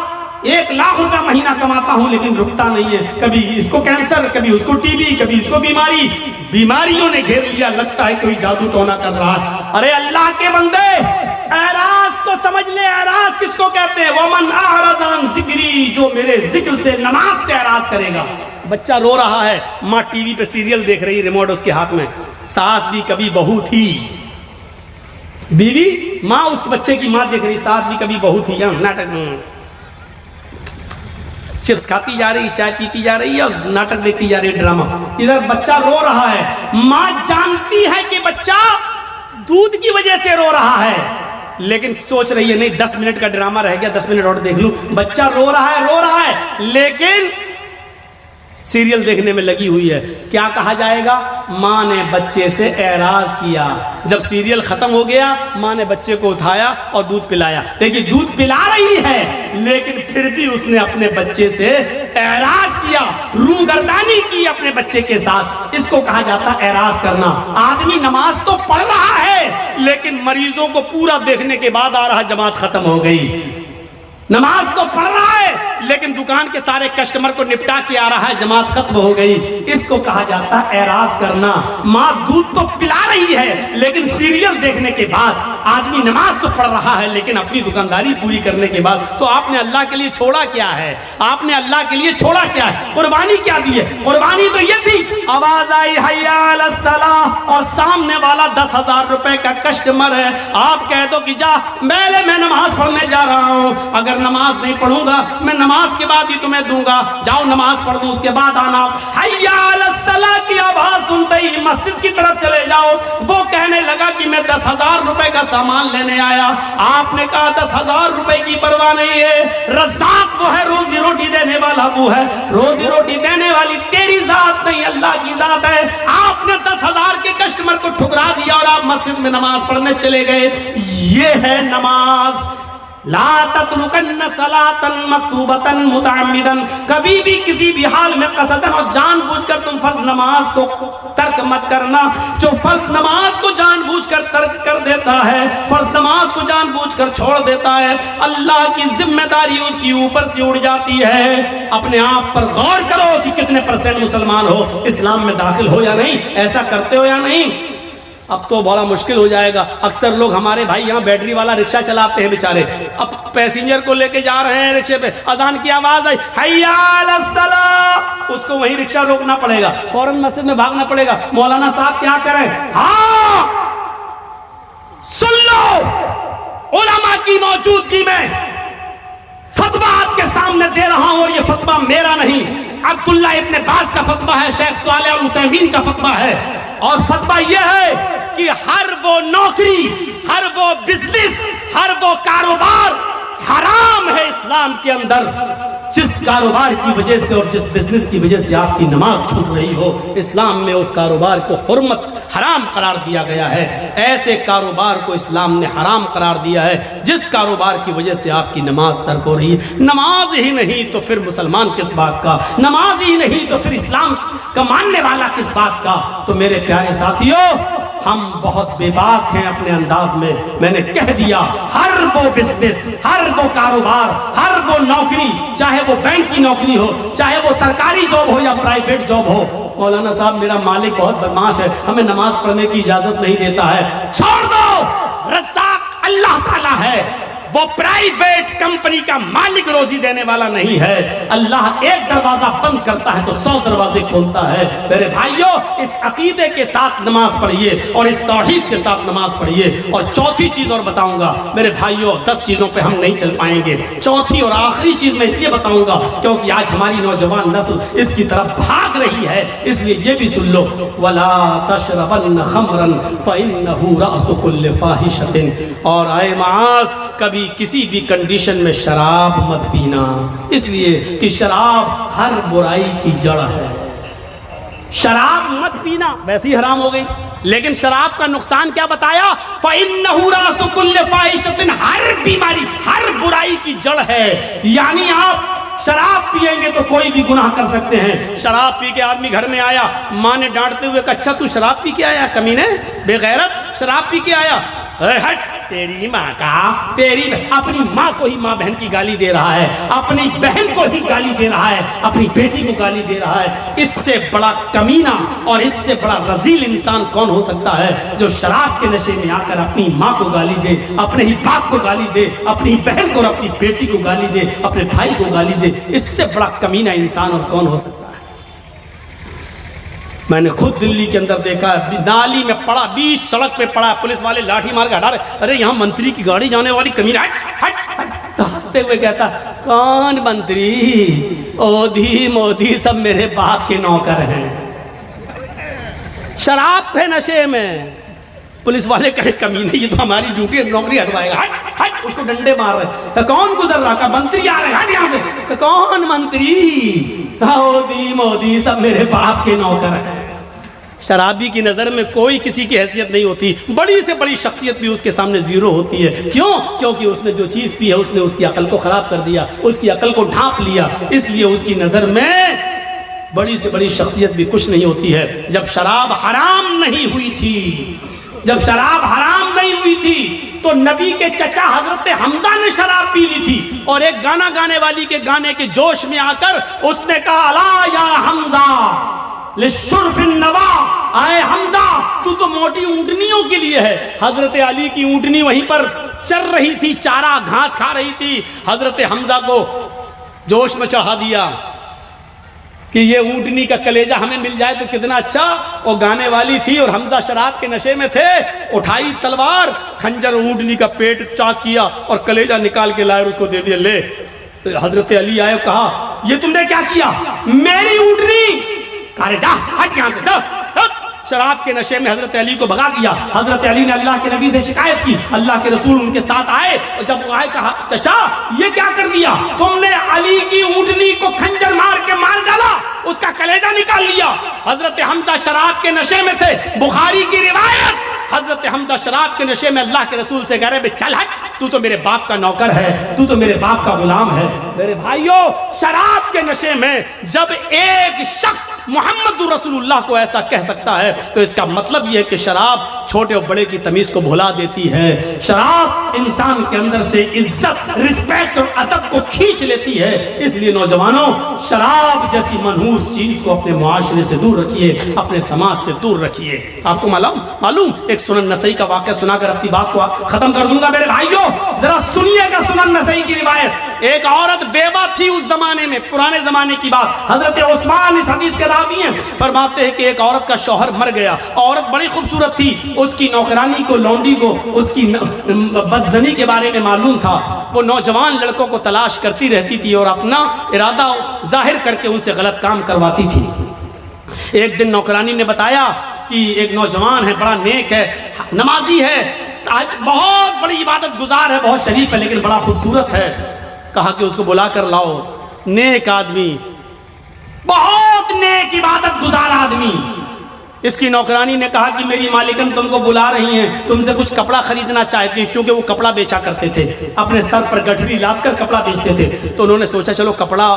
1 लाख रुपया महीना कमाता हूं लेकिन रुकता नहीं है, कभी इसको कैंसर, कभी उसको टीबी, कभी इसको बीमारी, बीमारियों ने घेर लिया, लगता है कोई जादू टोना कर रहा है। अरे अल्लाह के बंदे, एराज को समझ ले। एराज किसको कहते हैं? वमन अअरज़ा अन ज़िक्री, जो मेरे जिक्र से नमाज से एराज करेगा। बच्चा रो रहा है, माँ टीवी पे सीरियल देख रही, रिमोट उसके हाथ में, सास भी कभी बहू थी, बीवी माँ उस बच्चे की माँ देख रही, सास भी कभी बहू थी, नाटक, चिप्स खाती जा रही, चाय पीती जा रही है और नाटक देखती जा रही है, ड्रामा। इधर बच्चा रो रहा है, माँ जानती है कि बच्चा दूध की वजह से रो रहा है, लेकिन सोच रही है नहीं 10 मिनट का ड्रामा रह गया, 10 मिनट और देख लूं। बच्चा रो रहा है लेकिन सीरियल देखने में लगी हुई है। क्या कहा जाएगा? माँ ने बच्चे से एराज किया। जब सीरियल खत्म हो गया, माँ ने बच्चे को उठाया और दूध पिलाया। देखिए दूध पिला रही है लेकिन फिर भी उसने अपने बच्चे से एराज किया, रूगर्दानी की अपने बच्चे के साथ। इसको कहा जाता है एराज करना। आदमी नमाज तो पढ़ रहा है लेकिन मरीजों को पूरा देखने के बाद आ रहा, जमात खत्म हो गई। नमाज तो पढ़ रहा है लेकिन दुकान के सारे कस्टमर को निपटा के आ रहा है, जमात खत्म हो गई। इसको कहा जाता है एराज करना। माँ दूध तो पिला रही है लेकिन सीरियल देखने के बाद आदमी नमाज तो पढ़ रहा है लेकिन अपनी दुकानदारी पूरी करने के बाद तो आपने अल्लाह के लिए छोड़ा क्या है? आपने अल्लाह के लिए छोड़ा क्या है? कुर्बानी क्या दी है? कुर्बानी तो ये थी, आवाज आई हय्या अलस सलाह और सामने वाला 10,000 रुपए का कस्टमर है, आप कह दो कि जा मैं नमाज पढ़ने जा रहा हूँ, अगर नमाज नहीं पढ़ूंगा मैं नमाज के बाद ही तुम्हें दूंगा, जाओ नमाज पढ़ दो उसके बाद आना। हय्या अलस सलाह की आवाज सुनते ही मस्जिद की तरफ चले जाओ। वो कहने लगा कि मैं 10,000 रुपए का सामान लेने आया। आपने कहा 10,000 रुपए की परवाह नहीं है, रज़्ज़ाक़ वो है, रोजी रोटी देने वाला वो है, रोजी रोटी देने वाली तेरी जात नहीं अल्लाह की जात है। आपने 10,000 के कस्टमर को ठुकरा दिया और आप मस्जिद में नमाज पढ़ने चले गए। ये है नमाज। ला तत्रुकन्न सलातन मक्तूबतन मुतअम्मिदन, कभी भी किसी भी हाल में कसदन और जानबूझकर तुम फर्ज नमाज को तर्क मत करना। जो फर्ज नमाज को जानबूझकर तर्क कर देता है, फर्ज नमाज को जानबूझकर छोड़ देता है, अल्लाह की जिम्मेदारी उसकी ऊपर से उड़ जाती है। अपने आप पर गौर करो कि कितने परसेंट मुसलमान हो, इस्लाम में दाखिल हो या नहीं, ऐसा करते हो या नहीं। अब तो बड़ा मुश्किल हो जाएगा। अक्सर लोग हमारे भाई यहाँ बैटरी वाला रिक्शा चलाते हैं बेचारे, अब पैसेंजर को लेके जा रहे हैं रिक्शे पे, अजान की आवाज आई हय्या अलस सलाह, उसको वहीं रिक्शा रोकना पड़ेगा, फौरन मस्जिद में भागना पड़ेगा। मौलाना साहब क्या करें? हाँ सुन लो, उलमा की मौजूदगी में फतवा आपके सामने दे रहा हूं और ये फतवा मेरा नहीं, अब्दुल्ला इब्न बाज का फतवा है, शेख सालेह अल उसैमीन का फतवा है। और फतवा यह है कि हर वो नौकरी, हर वो बिजनेस, हर वो कारोबार हराम है इस्लाम के अंदर जिस कारोबार की वजह से और जिस बिजनेस की वजह से आपकी नमाज छूट रही हो। इस्लाम में उस कारोबार को हुर्मत हराम करार दिया गया है। ऐसे कारोबार को इस्लाम ने हराम करार दिया है जिस कारोबार की वजह से आपकी नमाज तर्क हो रही है। नमाज ही नहीं तो फिर मुसलमान किस बात का, नमाज ही नहीं तो फिर इस्लाम का मानने वाला किस बात का। तो मेरे प्यारे साथियों, हम बहुत बेबाक हैं अपने अंदाज में। मैंने कह दिया, हर वो बिजनेस, हर वो कारोबार, हर वो नौकरी, चाहे वो बैंक की नौकरी हो, चाहे वो सरकारी जॉब हो या प्राइवेट जॉब हो। मौलाना साहब मेरा मालिक बहुत बदमाश है, हमें नमाज पढ़ने की इजाजत नहीं देता है। छोड़ दो, रज़्ज़ाक़ अल्लाह ताला है, वो प्राइवेट कंपनी का मालिक रोजी देने वाला नहीं है। अल्लाह एक दरवाजा बंद करता है तो 100 दरवाजे खोलता है। मेरे भाइयों, इस अकीदे के साथ नमाज पढ़िए और इस तौहीद के साथ नमाज पढ़िए। और चौथी चीज और बताऊंगा मेरे भाइयों, 10 चीजों पे हम नहीं चल पाएंगे। चौथी और आखिरी चीज मैं इसलिए बताऊंगा क्योंकि आज हमारी नौजवान नस्ल इसकी तरफ भाग रही है, इसलिए ये भी सुन लो। वला तशरबन खमरन फइन्नहु रअसु कुल्लि फाहिशतिन, और आए मास, कभी किसी भी कंडीशन में शराब मत पीना, इसलिए कि शराब हर बुराई की जड़ है। शराब मत पीना, वैसी हराम हो गई, लेकिन शराब का नुकसान क्या बताया? फ़इन्नहु रासु कुल्लि फ़ाहिशतिन, हर बीमारी, हर बुराई की जड़ है। यानी आप शराब पिएंगे तो कोई भी गुनाह कर सकते हैं। शराब पी के आदमी घर में आया, माँ ने डांटते हुए कहा, अच्छा तू शराब पी के आया कमीने, बेगैरत, शराब पी के आया, हट तेरी माँ का, तेरी अपनी माँ को ही माँ बहन की गाली दे रहा है, अपनी बहन को ही गाली दे रहा है, अपनी बेटी को गाली दे रहा है। इससे बड़ा कमीना और इससे बड़ा रजील इंसान कौन हो सकता है जो शराब के नशे में आकर अपनी माँ को गाली दे, अपने ही बाप को गाली दे, अपनी बहन को और अपनी बेटी को गाली दे, अपने भाई को गाली दे। इससे बड़ा कमीना इंसान और कौन हो सकता है? मैंने खुद दिल्ली के अंदर देखा, नाली में पड़ा, बीच सड़क पे पड़ा, पुलिस वाले लाठी मार के हटा रहे, अरे यहाँ मंत्री की गाड़ी जाने वाली कमीना, हट हट हट। तो हंसते हुए कहता, कौन मंत्री, ओधी मोदी सब मेरे बाप के नौकर हैं। शराब के नशे में पुलिस वाले कहे, कमीने ये तो हमारी ड्यूटी, नौकरी हटवाएगा, हट हट। उसको डंडे मार रहे, कौन गुजर रहा, का मंत्री आ रहे, हट यहाँ से। कौन मंत्री, मोदी मोदी सब मेरे बाप के नौकर हैं। शराबी की नज़र में कोई किसी की हैसियत नहीं होती, बड़ी से बड़ी शख्सियत भी उसके सामने जीरो होती है। क्यों? क्योंकि उसने जो चीज़ पी है उसने उसकी अकल को ख़राब कर दिया, उसकी अकल को ढांप लिया, इसलिए उसकी नज़र में बड़ी से बड़ी शख्सियत भी कुछ नहीं होती है। जब शराब हराम नहीं हुई थी, जब शराब हराम नहीं हुई थी तो नबी के चचा हजरत हमजा ने शराब पी ली थी और एक गाना गाने वाली के गाने के जोश में आकर उसने कहा, अला या हमजा लिशुर्फिन नवा आए हमजा, तू तो मोटी ऊंटनियों के लिए है। हजरत अली की ऊंटनी वहीं पर चर रही थी, चारा घास खा रही थी। हजरत हमजा को जोश में चढ़ा दिया कि ये ऊंटनी का कलेजा हमें मिल जाए तो कितना अच्छा। वो गाने वाली थी और हमजा शराब के नशे में थे। उठाई तलवार, खंजर ऊंटनी का पेट चाक किया और कलेजा निकाल के लाए, उसको दे दिया, ले। हजरत अली आए, कहा ये तुमने क्या किया? मेरी ऊंटनी। कहा जा, हट यहां से, जा। शराब के नशे में हजरत अली को भगा दिया। हजरत अली ने अल्लाह के नबी से शिकायत की। अल्लाह के रसूल उनके साथ आए और जब वो आए, कहा चचा ये क्या कर दिया तुमने? अली की ऊंटनी को खंजर मार के मार डाला, उसका कलेजा निकाल लिया। हजरत हमजा शराब के नशे में थे। बुखारी की रिवायत, हजरत हमजा शराब के नशे में अल्लाह के रसूल से कह रहे, चल हट, तू तो मेरे बाप का नौकर है, तू तो मेरे बाप का गुलाम है। मेरे भाइयों, शराब के नशे में जब एक शख्स मोहम्मद रसूलुल्लाह को ऐसा कह सकता है तो इसका मतलब यह है कि शराब छोटे और बड़े की तमीज को भुला देती है। शराब इंसान के अंदर से इज्जत, रिस्पेक्ट और अदब को खींच लेती है। इसलिए नौजवानों, शराब जैसी मनहूस चीज को अपने मुआशरे से दूर रखिए, अपने समाज से दूर रखिए। आपको मालूम एक सुनन नसई का वाक़या सुनाकर अपनी बात को खत्म कर दूंगा। मेरे भाइयों, जरा सुनिएगा सुनन नसई की रिवायत। एक औरत बेवा थी उस जमाने में, पुराने जमाने की बात। हजरत उस्मान इस हदीस के रावी हैं, फरमाते हैं कि एक औरत का शौहर मर गया। औरत बड़ी खूबसूरत थी, उसकी नौकरानी को, लौंडी को उसकी बदजनी के बारे में मालूम था। वो नौजवान लड़कों को तलाश करती रहती थी और अपना इरादा जाहिर करके उनसे गलत काम करवाती थी। एक दिन नौकरानी ने बताया कि एक नौजवान है, बड़ा नेक है, नमाजी है, बहुत बड़ी इबादत गुजार है, बहुत शरीफ है, लेकिन बड़ा खूबसूरत है। कहा कि उसको बुला कर लाओ। नेक आदमी, बहुत नेक इबादत गुजार आदमी। इसकी नौकरानी ने कहा कि मेरी मालिकन तुमको बुला रही हैं, तुमसे कुछ कपड़ा खरीदना चाहती हैं, क्योंकि वो कपड़ा बेचा करते थे, अपने सर पर गठरी लाद कर कपड़ा बेचते थे। तो उन्होंने सोचा चलो कपड़ा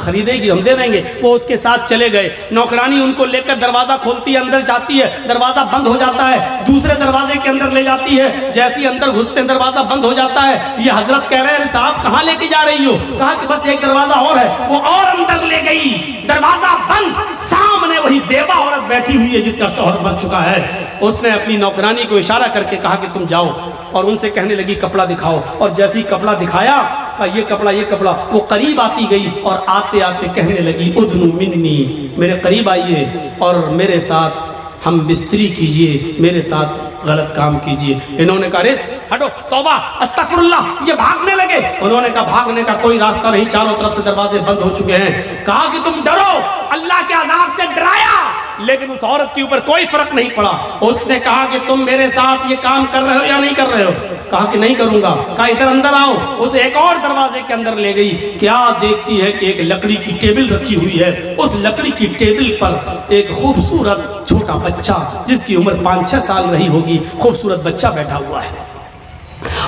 खरीदेगी, हम दे देंगे। वो उसके साथ चले गए। नौकरानी उनको लेकर दरवाज़ा खोलती है, अंदर जाती है, दरवाज़ा बंद हो जाता है, दूसरे दरवाजे के अंदर ले जाती है। जैसे ही अंदर घुसते हैं दरवाज़ा बंद हो जाता है। ये हजरत कह रहे हैं साहब कहाँ लेके जा रही हो? कहा कि बस एक दरवाज़ा और है। वो और अंदर ले गई, दरवाज़ा बंद, सामने वही बेवा औरत बैठी हुई जिसका शौहर मर चुका है। उसने अपनी नौकरानी को इशारा करके कहा कि तुम जाओ, और उनसे कहने लगी कपड़ा दिखाओ। और जैसे ही कपड़ा दिखाया, कहा ये कपड़ा। वो करीब आती गई और आते आते कहने लगी उदनु मिन्नी, मेरे करीब आइए और मेरे साथ हम बिस्तरी कीजिए, मेरे साथ गलत काम कीजिए। इन्होंने कहा रे हटो, तौबा, अस्तगफिरुल्लाह। ये भागने लगे। उन्होंने कहा भागने का कोई रास्ता नहीं, चारों तरफ से दरवाजे बंद हो चुके हैं। कहा कि तुम डरो, अल्लाह के अजाब से डराया, लेकिन उस औरत के ऊपर कोई फर्क नहीं पड़ा। उसने कहा कि तुम मेरे साथ ये काम कर रहे हो या नहीं कर रहे हो? कहा कि नहीं करूंगा। कहा इधर अंदर आओ। उस एक और दरवाजे के अंदर ले गई। क्या देखती है कि एक लकड़ी की टेबल रखी हुई है। उस लकड़ी की टेबल पर एक खूबसूरत छोटा बच्चा, जिसकी उम्र 5-6 साल रही होगी, खूबसूरत बच्चा बैठा हुआ है।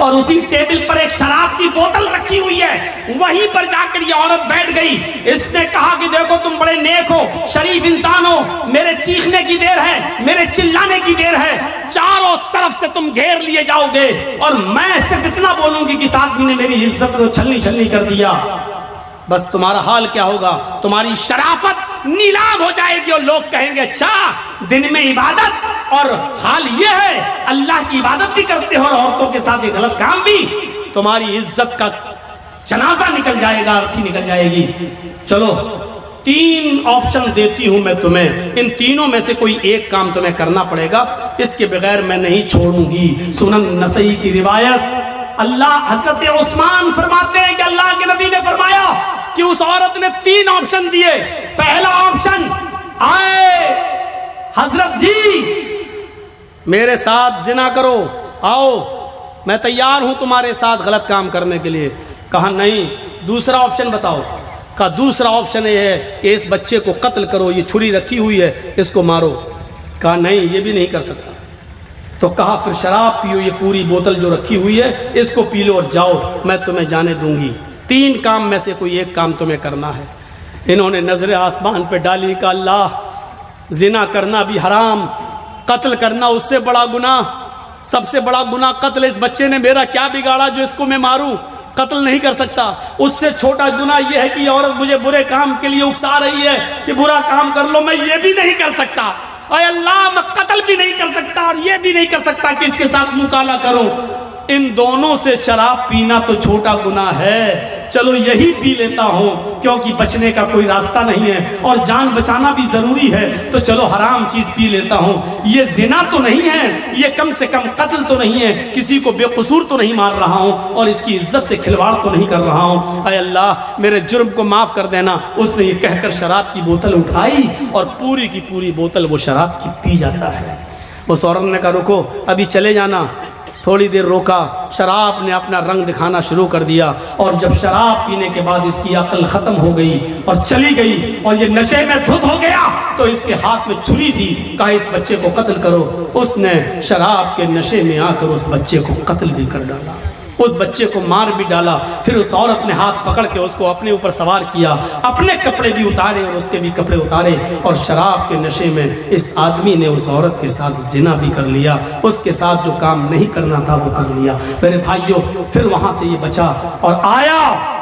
और उसी टेबल पर एक शराब की बोतल रखी हुई है। वहीं पर जाकर ये औरत बैठ गई। इसने कहा कि देखो तुम बड़े नेक हो, शरीफ इंसान हो, मेरे चीखने की देर है, मेरे चिल्लाने की देर है, चारों तरफ से तुम घेर लिए जाओगे और मैं सिर्फ इतना बोलूंगी कि इस आदमी ने मेरी इज्जत को छलनी कर दिया। बस तुम्हारा हाल क्या होगा? तुम्हारी शराफत नीलाम हो जाएगी और लोग कहेंगे अच्छा दिन में इबादत और हाल ये है, अल्लाह की इबादत भी करते हो और औरतों के साथ ये गलत काम भी। तुम्हारी इज्जत का जनाजा निकल जाएगा, अर्थी निकल जाएगी। चलो 3 ऑप्शन देती हूं मैं तुम्हें, इन तीनों में से कोई एक काम तुम्हें करना पड़ेगा, इसके बगैर मैं नहीं छोड़ूंगी। सुनन नसई की रिवायत। अल्लाह, हजरत उस्मान फरमाते हैं कि अल्लाह के नबी ने फरमाया कि उस औरत ने 3 ऑप्शन दिए। पहला ऑप्शन, आए हजरत जी मेरे साथ जिना करो, आओ मैं तैयार हूं तुम्हारे साथ गलत काम करने के लिए। कहा नहीं। दूसरा ऑप्शन बताओ? कहा दूसरा ऑप्शन ये है कि इस बच्चे को कत्ल करो, ये छुरी रखी हुई है, इसको मारो। कहा नहीं, ये भी नहीं कर सकता। तो कहा फिर शराब पियो, ये पूरी बोतल जो रखी हुई है इसको पी लो और जाओ, मैं तुम्हें जाने दूंगी। 3 काम में से कोई एक काम तुम्हें करना है। इन्होंने नजर आसमान पे डाली का अल्लाह, जिना करना भी हराम, कत्ल करना उससे बड़ा गुनाह, सबसे बड़ा गुनाह कत्ल। इस बच्चे ने मेरा क्या बिगाड़ा जो इसको मैं मारूं? कत्ल नहीं कर सकता। उससे छोटा गुनाह यह है कि औरत मुझे बुरे काम के लिए उकसा रही है कि बुरा काम कर लो, मैं ये भी नहीं कर सकता। और अल्लाह मैं कत्ल भी नहीं कर सकता और ये भी नहीं कर सकता कि इसके साथ मुकाला करूं। इन दोनों से शराब पीना तो छोटा गुनाह है, चलो यही पी लेता हूं क्योंकि बचने का कोई रास्ता नहीं है और जान बचाना भी ज़रूरी है, तो चलो हराम चीज़ पी लेता हूं। ये जिना तो नहीं है, ये कम से कम कत्ल तो नहीं है, किसी को बेकसूर तो नहीं मार रहा हूं और इसकी इज्जत से खिलवाड़ तो नहीं कर रहा हूं। अय अल्लाह मेरे जुर्म को माफ़ कर देना। उसने ये कहकर शराब की बोतल उठाई और पूरी की पूरी बोतल वो शराब की पी जाता है। उस औरत ने कहा रुको, अभी चले जाना। थोड़ी देर रोका, शराब ने अपना रंग दिखाना शुरू कर दिया और जब शराब पीने के बाद इसकी अक्ल ख़त्म हो गई और चली गई और ये नशे में धुत हो गया तो इसके हाथ में छुरी थी, कहा इस बच्चे को कत्ल करो। उसने शराब के नशे में आकर उस बच्चे को कत्ल भी कर डाला, उस बच्चे को मार भी डाला। फिर उस औरत ने हाथ पकड़ के उसको अपने ऊपर सवार किया, अपने कपड़े भी उतारे और उसके भी कपड़े उतारे और शराब के नशे में इस आदमी ने उस औरत के साथ जिना भी कर लिया। उसके साथ जो काम नहीं करना था वो कर लिया। मेरे भाइयों, फिर वहाँ से ये बचा और आया,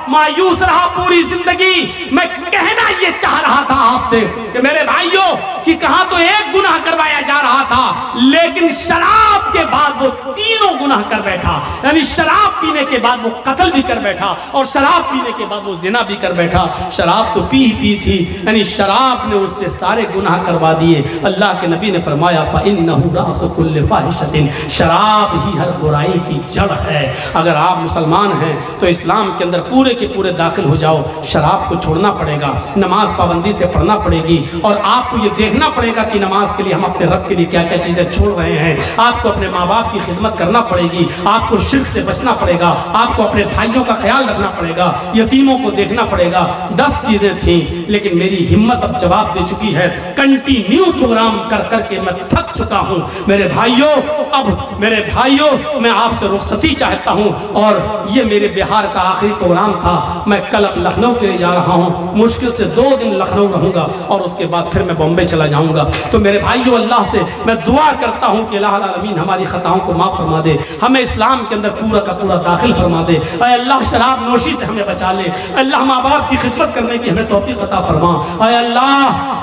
मायूस रहा पूरी जिंदगी। मैं कहना ये चाह रहा था आपसे कि मेरे भाइयों कि कहाँ तो एक गुनाह करवाया जा रहा था, लेकिन शराब के बाद वो तीनों गुनाह कर बैठा। यानी शराब पीने के बाद वो कत्ल भी कर बैठा और शराब पीने के बाद वो जिना भी कर बैठा। शराब तो पी थी, यानी शराब ने उससे सारे गुनाह करवा दिए। अल्लाह के नबी ने फरमाया फ़इन्नहु रासु कुल्लि फ़ाहिशतिन, शराब ही हर बुराई की जड़ है। अगर आप मुसलमान हैं तो इस्लाम के अंदर पूरे के पूरे दाखिल हो जाओ। शराब को छोड़ना पड़ेगा, नमाज पाबंदी से पढ़ना पड़ेगी और आपको ये देखना पड़ेगा कि नमाज के लिए हम अपने रब के लिए क्या क्या चीज़ें छोड़ रहे हैं। आपको अपने माँ बाप की खिदमत करना पड़ेगी, आपको शिर्क से बचना पड़ेगा, आपको अपने भाइयों का ख्याल रखना पड़ेगा, यतीमों को देखना पड़ेगा। 10 चीज़ें थीं, लेकिन मेरी हिम्मत अब जवाब दे चुकी है। कंटिन्यू प्रोग्राम कर करके मैं थक चुका हूँ। मेरे भाइयों, अब मेरे भाइयों मैं आपसे रुखसती चाहता हूँ और ये मेरे बिहार का आखिरी प्रोग्राम था। मैं कल अब लखनऊ के लिए जा रहा हूँ, मुश्किल से 2 दिन लखनऊ रहूँगा और उसके बाद फिर मैं बॉम्बे चला जाऊँगा। तो मेरे भाइयों, अल्लाह से मैं दुआ करता हूँ कि अल्लाह आमीन हमारी ख़ताओं को माफ़ फरमा दे, हमें इस्लाम के अंदर पूरा का पूरा दाखिल फरमा दे। अय अल्लाह शराब नोशी से हमें बचा ले। अल्लाह माँ बाप की खिदमत करने की हमें तौफीक अता फरमा। अय अल्लाह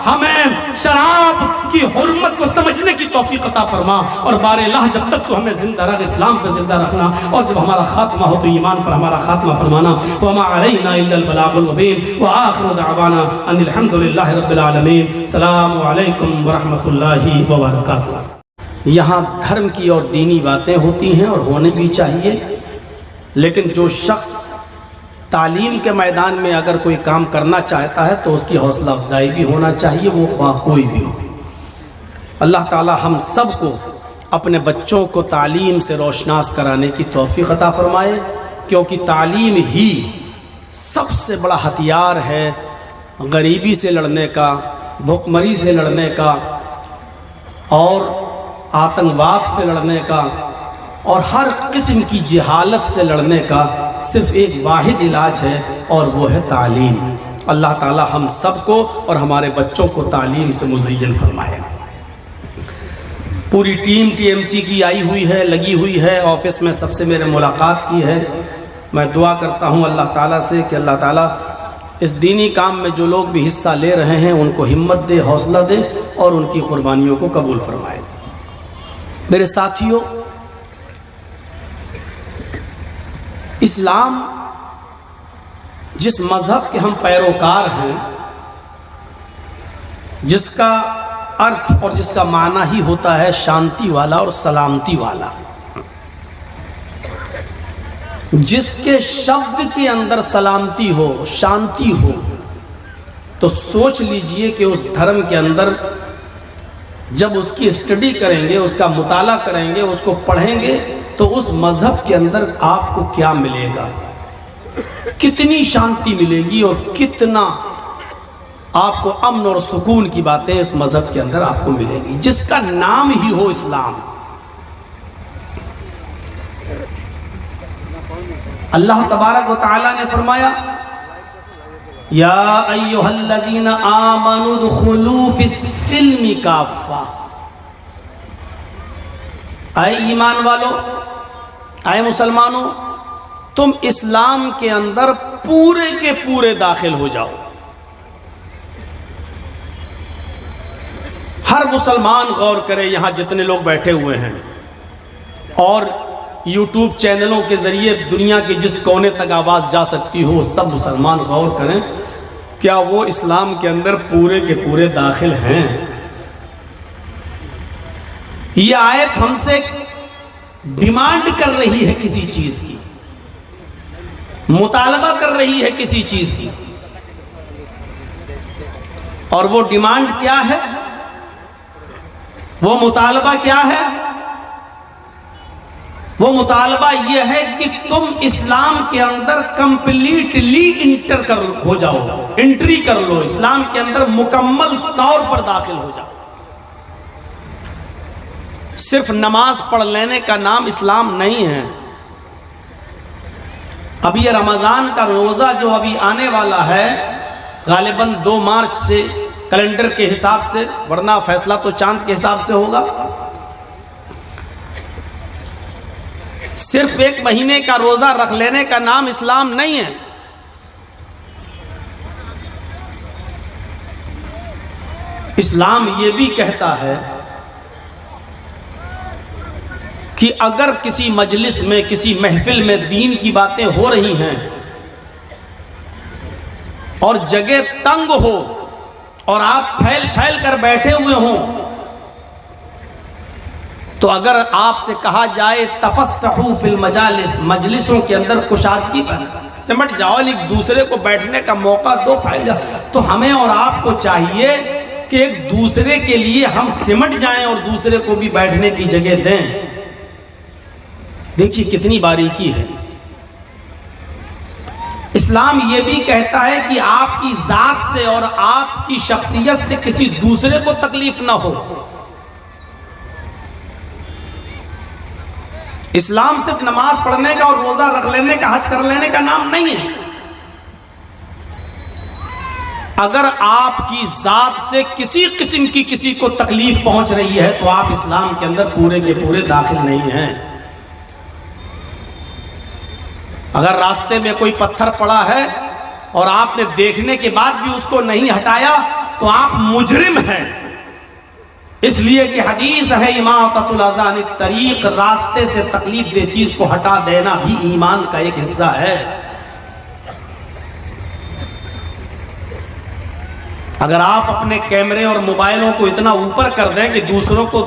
हमें शराब की हुर्मत को समझने की तौफीक अता फरमा और बार-ए-अल्लाह जब तक तो हमें जिंदा रख, इस्लाम पर जिंदा रखना और जब हमारा खात्मा हो तो ईमान पर हमारा खात्मा फरमाना। वमा अलैना इल्लल बलागुल मुबीन व आखिरु दअवाना अनिल हम्दुलिल्लाहि रब्बिल आलमीन। सलामु अलैकुम व रहमतुल्लाहि व बरकातुहू। यहाँ धर्म की और दीनी बातें होती हैं और होनी भी चाहिए, लेकिन जो शख्स तालीम के मैदान में अगर कोई काम करना चाहता है तो उसकी हौसला अफजाई भी होना चाहिए, वो ख्वाह कोई भी हो। अल्लाह ताला हम सब को अपने बच्चों को तालीम से रोशनास कराने की तौफीक अता फरमाए, क्योंकि तालीम ही सबसे बड़ा हथियार है गरीबी से लड़ने का, भुखमरी से लड़ने का और आतंकवाद से लड़ने का और हर किस्म की जहालत से लड़ने का। सिर्फ एक वाहिद इलाज है और वो है तालीम। अल्लाह ताला हम सब को और हमारे बच्चों को तालीम से मुज़य्यन फरमाए। पूरी टीम टीएमसी की आई हुई है, लगी हुई है, ऑफिस में सबसे मेरे मुलाकात की है। मैं दुआ करता हूँ अल्लाह ताला से कि अल्लाह ताला इस दीनी काम में जो लोग भी हिस्सा ले रहे हैं उनको हिम्मत दे, हौसला दे और उनकी कुर्बानियों को कबूल फरमाए। मेरे साथियों, इस्लाम जिस मज़हब के हम पैरोकार हैं, जिसका अर्थ और जिसका माना ही होता है शांति वाला और सलामती वाला, जिसके शब्द के अंदर सलामती हो, शांति हो, तो सोच लीजिए कि उस धर्म के अंदर जब उसकी स्टडी करेंगे, उसका मुताला करेंगे, उसको पढ़ेंगे, तो उस मज़हब के अंदर आपको क्या मिलेगा, कितनी शांति मिलेगी और कितना आपको अमन और सुकून की बातें इस मज़हब के अंदर आपको मिलेंगी, जिसका नाम ही हो इस्लाम। अल्लाह तबारक व तआला ने फरमाया, या अय्युहल्लज़ीना आमनु दुखुलू फिस्सिल्मि काफ़ा। आए ईमान वालों, आए मुसलमानों, तुम इस्लाम के अंदर पूरे के पूरे दाखिल हो जाओ। हर मुसलमान गौर करे, यहाँ जितने लोग बैठे हुए हैं और यूट्यूब चैनलों के ज़रिए दुनिया के जिस कोने तक आवाज़ जा सकती हो, सब मुसलमान गौर करें, क्या वो इस्लाम के अंदर पूरे के पूरे दाखिल हैं? ये आयत हमसे डिमांड कर रही है किसी चीज़ की, मुतालबा कर रही है किसी चीज़ की, और वो डिमांड क्या है, वो मुतालबा क्या है? वो मुतालबा ये है कि तुम इस्लाम के अंदर कंप्लीटली एंट्री कर लो, इस्लाम के अंदर मुकम्मल तौर पर दाखिल हो जाओ। सिर्फ नमाज पढ़ लेने का नाम इस्लाम नहीं है। अभी ये रमज़ान का रोज़ा जो अभी आने वाला है, गालिबन 2 मार्च से कैलेंडर के हिसाब से, वरना फैसला तो चांद के हिसाब से होगा। सिर्फ 1 महीने का रोजा रख लेने का नाम इस्लाम नहीं है। इस्लाम ये भी कहता है कि अगर किसी मजलिस में, किसी महफिल में दीन की बातें हो रही हैं और जगह तंग हो और आप फैल फैल कर बैठे हुए हों, तो अगर आपसे कहा जाए तफस्सहू फिल मजालिस, मजलिसों के अंदर कुशादगी पर सिमट जाओ, एक दूसरे को बैठने का मौका दो, फैल जाओ, तो हमें और आपको चाहिए कि एक दूसरे के लिए हम सिमट जाएं और दूसरे को भी बैठने की जगह दें। देखिए कितनी बारीकी है। इस्लाम ये भी कहता है कि आपकी जात से और आपकी शख्सियत से किसी दूसरे को तकलीफ ना हो। इस्लाम सिर्फ नमाज पढ़ने का और रोजा रख लेने का, हज कर लेने का नाम नहीं है। अगर आपकी जात से किसी किस्म की किसी को तकलीफ पहुंच रही है तो आप इस्लाम के अंदर पूरे के पूरे दाखिल नहीं हैं। अगर रास्ते में कोई पत्थर पड़ा है और आपने देखने के बाद भी उसको नहीं हटाया तो आप मुजरिम हैं। इसलिए कि हदीस है इमाततुल अज़ा अनित तरीक़, रास्ते से तकलीफ दे चीज को हटा देना भी ईमान का एक हिस्सा है। अगर आप अपने कैमरे और मोबाइलों को इतना ऊपर कर दें कि दूसरों को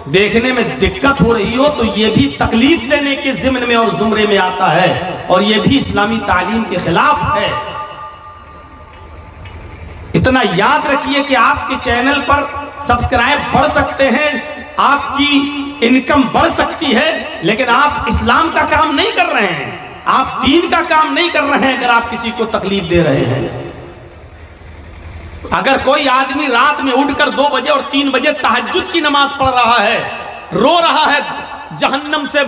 देखने में दिक्कत हो रही हो, तो यह भी तकलीफ देने के ज़िम्न में और जुमरे में आता है और यह भी इस्लामी तालीम के खिलाफ है। इतना याद रखिए कि आपके चैनल पर सब्सक्राइब बढ़ सकते हैं, आपकी इनकम बढ़ सकती है, लेकिन आप इस्लाम का काम नहीं कर रहे हैं, आप दीन का काम नहीं कर रहे हैं। अगर आप किसी को तकलीफ दे रहे हैं, अगर कोई आदमी रात में उठकर 2 बजे और 3 बजे तहज्जुद की नमाज पढ़ रहा है, रो रहा है, जहन्नम से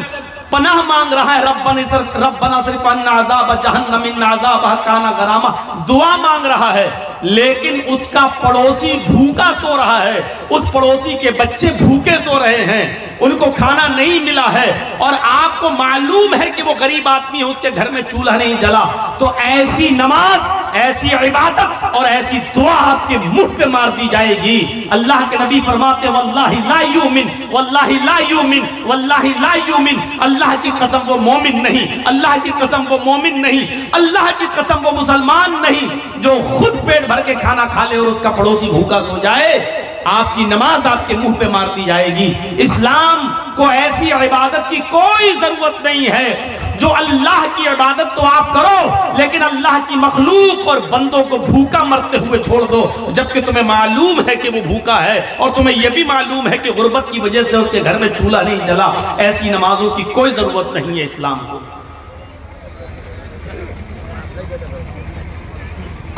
पनाह मांग रहा है, रब्बना सिर्फ अन्ना अज़ाब जहन्नम इन्ना अज़ाबहा काना गरामा, दुआ मांग रहा है, लेकिन उसका पड़ोसी भूखा सो रहा है, उस पड़ोसी के बच्चे भूखे सो रहे हैं, उनको खाना नहीं मिला है और आपको मालूम है कि वो गरीब आदमी है, उसके घर में चूल्हा नहीं जला, तो ऐसी नमाज, ऐसी इबादत और ऐसी दुआ आपके मुंह पे मार दी जाएगी। अल्लाह के नबी फरमाते वल्लाहि ला युमिन, वल्लाहि ला युमिन, वल्लाहि ला युमिन, अल्लाह की कसम वो मोमिन नहीं, अल्लाह की कसम वो मोमिन नहीं, अल्लाह की कसम वो मुसलमान नहीं जो खुद पेट भर के खाना खा ले और उसका पड़ोसी भूखा सो जाए। आपकी नमाज आपके मुंह पे मार दी जाएगी। इस्लाम को ऐसी इबादत की कोई जरूरत नहीं है। जो अल्लाह की इबादत तो आप करो, लेकिन अल्लाह की मखलूक और बंदों को भूखा मरते हुए छोड़ दो, जबकि तुम्हें मालूम है कि वो भूखा है और तुम्हें यह भी मालूम है कि गुर्बत की वजह से उसके घर में चूल्हा नहीं जला। ऐसी नमाजों की कोई जरूरत नहीं है इस्लाम को।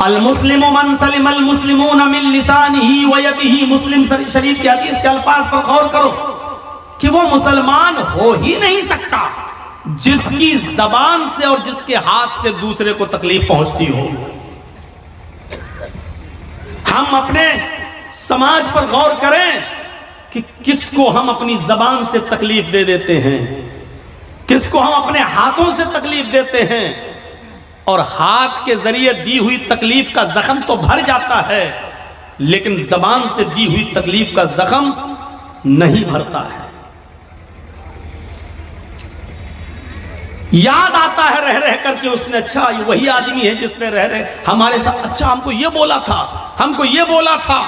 अल मुस्लिमु मन सलिमल मुस्लिमून मिन लिसानिही व यदिही, मुस्लिम शरीफ की हदीस के अल्फाज पर गौर करो कि वो मुसलमान हो ही नहीं सकता जिसकी जबान से और जिसके हाथ से दूसरे को तकलीफ पहुंचती हो। हम अपने समाज पर गौर करें कि किसको हम अपनी जबान से तकलीफ दे देते हैं, किसको हम अपने हाथों से तकलीफ देते हैं, और हाथ के जरिए दी हुई तकलीफ का जख्म तो भर जाता है, लेकिन जबान से दी हुई तकलीफ का जख्म नहीं भरता है। याद आता है रह रह करके उसने, अच्छा ये वही आदमी है जिसने रह रहे हमारे साथ, अच्छा हमको ये बोला था, हमको ये बोला था।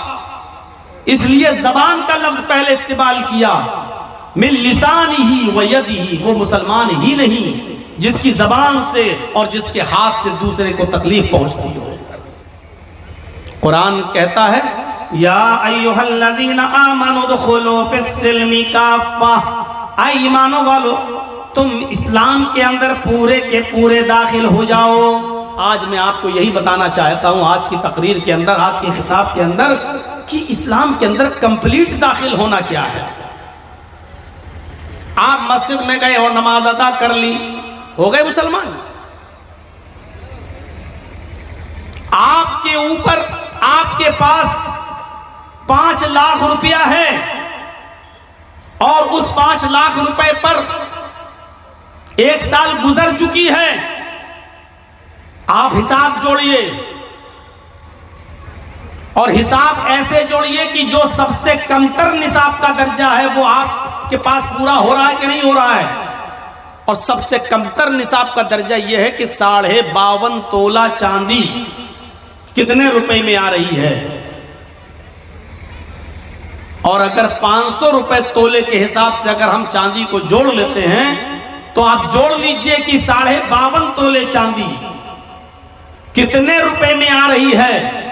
इसलिए जबान का लफ्ज पहले इस्तेमाल किया, मिन लिसानिही व यदिही, वो मुसलमान ही नहीं जिसकी जबान से और जिसके हाथ से दूसरे को तकलीफ पहुंचती हो। कुरान कहता है, या अय्युहल्लज़ीना आमनू दुखुलू फिस्सिल्मि काफ़ा, ऐ ईमानो वालो तुम इस्लाम के अंदर पूरे के पूरे दाखिल हो जाओ। आज मैं आपको यही बताना चाहता हूं आज की तकरीर के अंदर, आज के खिताब के अंदर, कि इस्लाम के अंदर कंप्लीट दाखिल होना क्या है। आप मस्जिद में गए और नमाज अदा कर ली, हो गए मुसलमान। आपके ऊपर, आपके पास 5 लाख रुपया है और उस 5 लाख रुपए पर 1 साल गुजर चुकी है। आप हिसाब जोड़िए और हिसाब ऐसे जोड़िए कि जो सबसे कमतर निसाब का दर्जा है वो आपके पास पूरा हो रहा है कि नहीं हो रहा है। और सबसे कमतर निसाब का दर्जा यह है कि 52.5 तोला चांदी कितने रुपए में आ रही है। और अगर 500 रुपए तोले के हिसाब से अगर हम चांदी को जोड़ लेते हैं तो आप जोड़ लीजिए कि 52.5 तोले चांदी कितने रुपए में आ रही है।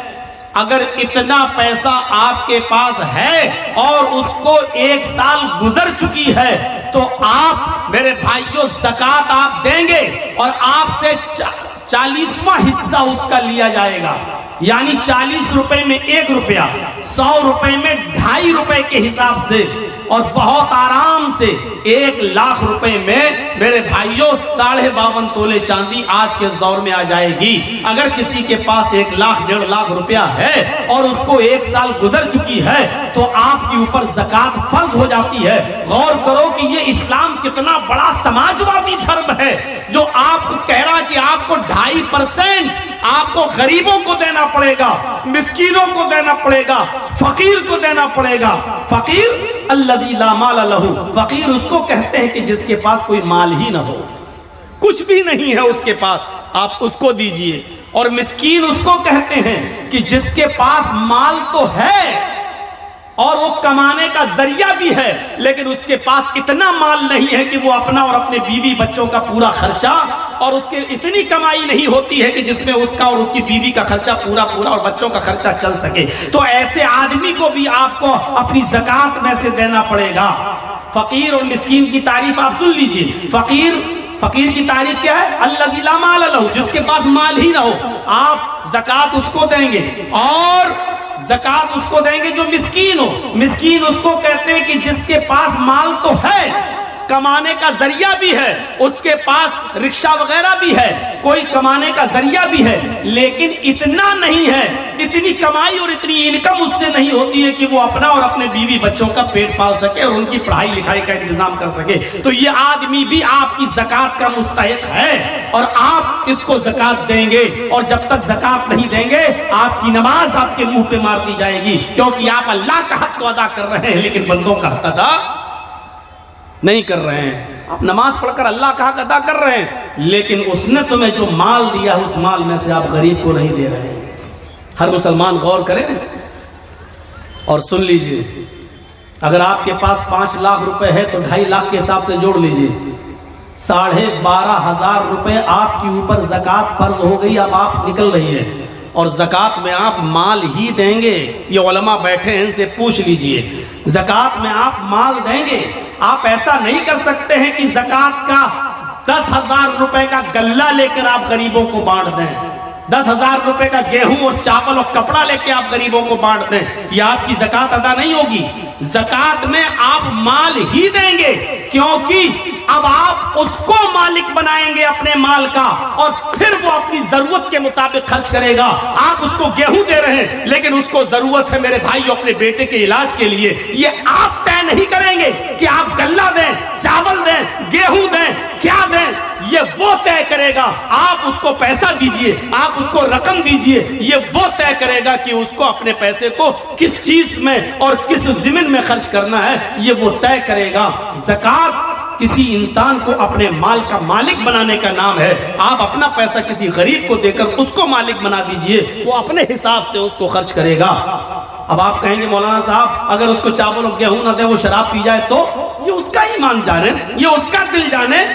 अगर इतना पैसा आपके पास है और उसको 1 साल गुजर चुकी है तो आप मेरे भाइयों ज़कात आप देंगे और आपसे 40वां हिस्सा उसका लिया जाएगा। यानी 40 रुपए में 1 रुपया, 100 रुपए में 2.5 रुपए के हिसाब से, और बहुत आराम से 1 लाख रुपए में मेरे भाइयों 52.5 तोले चांदी आज के इस दौर में आ जाएगी। अगर किसी के पास 1 लाख 1.5 लाख रुपया है और उसको 1 साल गुजर चुकी है तो आपके ऊपर ज़कात फर्ज हो जाती है। गौर करो कि ये इस्लाम कितना बड़ा समाजवादी धर्म है जो आपको कह रहा है कि आपको 2.5% आपको गरीबों को देना पड़ेगा, मिस्कीनों को देना पड़ेगा, फकीर को देना पड़ेगा। फकीर अल्लज़ी ला माल लहू, फकीर उसको कहते हैं कि जिसके पास कोई माल ही ना हो, कुछ भी नहीं है उसके पास, आप उसको दीजिए। और मिस्कीन उसको कहते हैं कि जिसके पास माल तो है और वो कमाने का जरिया भी है लेकिन उसके पास इतना माल नहीं है कि वो अपना और अपने बीवी बच्चों का पूरा खर्चा, और उसके इतनी कमाई नहीं होती है कि जिसमें उसका और उसकी बीवी का खर्चा पूरा और बच्चों का खर्चा चल सके। तो ऐसे आदमी को भी आपको अपनी ज़कात में से देना पड़ेगा। फकीर और मिस्कीन की तारीफ आप सुन लीजिए। फकीर की तारीफ क्या है? अल्लज़ी ला माल लहू, जिसके पास माल ही ना हो, आप ज़कात उसको देंगे। और ज़कात उसको देंगे जो मिस्कीन हो। मिस्कीन उसको कहते हैं कि जिसके पास माल तो है, कमाने का जरिया भी है, उसके पास रिक्शा वगैरह भी है, कोई कमाने का जरिया भी है, लेकिन इतना नहीं है, इतनी कमाई और इतनी इनकम उससे नहीं होती है कि वो अपना और अपने बीवी बच्चों का पेट पाल सके और उनकी पढ़ाई लिखाई का इंतजाम कर सके। तो ये आदमी भी आपकी ज़कात का मुस्तहिक है और आप इसको ज़कात देंगे। और जब तक ज़कात नहीं देंगे आपकी नमाज आपके मुंह पे मार दी जाएगी, क्योंकि आप अल्लाह का हक तो अदा कर रहे हैं लेकिन बंदों का हक अदा नहीं कर रहे हैं। आप नमाज पढ़कर अल्लाह का हक अदा कर रहे हैं लेकिन उसने तुम्हें जो माल दिया उस माल में से आप गरीब को नहीं दे रहे हैं। हर मुसलमान गौर करें और सुन लीजिए, अगर आपके पास 5 लाख रुपए है तो 2.5 लाख के हिसाब से जोड़ लीजिए, 12,500 रुपए आपके ऊपर ज़कात फर्ज हो गई। अब आप निकल रही है और ज़कात में आप माल ही देंगे। ये उलमा बैठे हैं, इनसे पूछ लीजिए, ज़कात में आप माल देंगे? आप ऐसा नहीं कर सकते हैं कि ज़कात का 10,000 रुपए का गल्ला लेकर आप गरीबों को बांट दें, 10,000 रुपए का गेहूं और चावल और कपड़ा लेकर आप गरीबों को बांट दें। यह आपकी ज़कात अदा नहीं होगी। ज़कात में आप माल ही देंगे, क्योंकि अब आप उसको मालिक बनाएंगे अपने माल का और फिर वो अपनी जरूरत के मुताबिक खर्च करेगा। आप उसको गेहूं दे रहे हैं लेकिन उसको जरूरत है मेरे भाई अपने बेटे के इलाज के लिए। ये आप तय नहीं करेंगे कि आप गल्ला दें, चावल दें, गेहूं दें, क्या दें। ये वो तय करेगा। आप उसको पैसा दीजिए, आप उसको रकम दीजिए, ये वो तय करेगा कि उसको अपने पैसे को किस चीज में और किस ज़िम्न में खर्च करना है, ये वो तय करेगा। ज़कात किसी इंसान को अपने माल का मालिक बनाने का नाम है। आप अपना पैसा किसी गरीब को देकर उसको मालिक बना दीजिए, वो अपने हिसाब से उसको खर्च करेगा। अब आप कहेंगे मौलाना साहब अगर उसको चावल और गेहूं ना दे, वो शराब पी जाए तो? ये उसका ईमान जाने, ये उसका दिल जाने,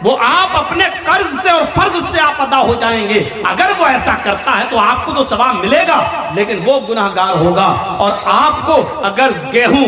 वो आप अपने कर्ज से और फर्ज से आप अदा हो जाएंगे। अगर वो ऐसा करता है तो आपको तो सवाब मिलेगा, लेकिन वो गुनाहगार होगा। और आपको अगर गेहूं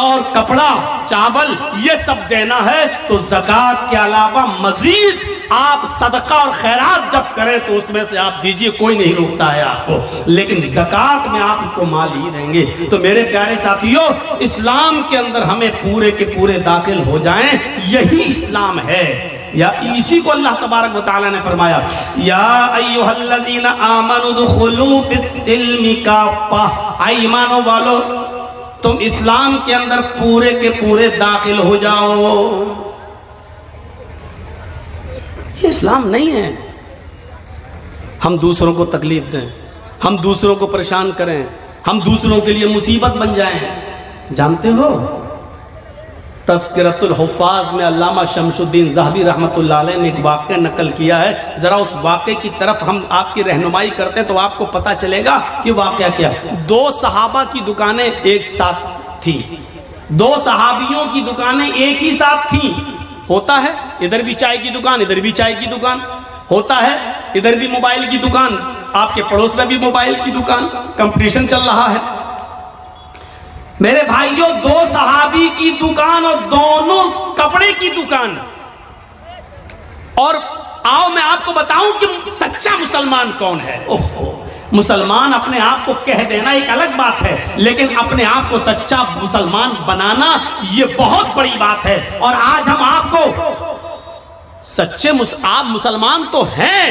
और कपड़ा, चावल ये सब देना है तो ज़कात के अलावा मजीद आप सदका और खैरात जब करें तो उसमें से आप दीजिए, कोई नहीं रोकता है आपको, लेकिन ज़कात में आप उसको माल ही देंगे। तो मेरे प्यारे साथियों, इस्लाम के अंदर हमें पूरे के पूरे दाखिल हो जाएं, यही इस्लाम है। या इसी को अल्लाह तबारक व तआला ने फरमाया, या अय्युहल्लज़ीना आमनु दुखुलू फिस्सिल्मि काफ़ा, ऐ ईमानो वालो तुम इस्लाम के अंदर पूरे के पूरे दाखिल हो जाओ। ये इस्लाम नहीं है हम दूसरों को तकलीफ दें, हम दूसरों को परेशान करें, हम दूसरों के लिए मुसीबत बन जाएं। जानते हो तज़किरतुल हुफ़्फ़ाज़ में अल्लामा शमसुद्दीन ज़हबी रहमतुल्लाह अलैह ने एक वाक़या नकल किया है। ज़रा उस वाक़े की तरफ हम आपकी रहनुमाई करते हैं तो आपको पता चलेगा कि वाक़या क्या। दो सहाबा की दुकानें एक साथ थी, दो सहाबियों की दुकानें एक ही साथ थी। होता है इधर भी चाय की दुकान, इधर भी चाय की दुकान, होता है इधर भी मोबाइल की दुकान, आपके पड़ोस में भी मोबाइल की दुकान, कंपटीशन चल रहा है। मेरे भाइयों, दो सहाबी की दुकान और दोनों कपड़े की दुकान। और आओ मैं आपको बताऊं कि सच्चा मुसलमान कौन है। ओहो, मुसलमान अपने आप को कह देना एक अलग बात है, लेकिन अपने आप को सच्चा मुसलमान बनाना ये बहुत बड़ी बात है। और आज हम आपको सच्चे आप मुसलमान तो हैं,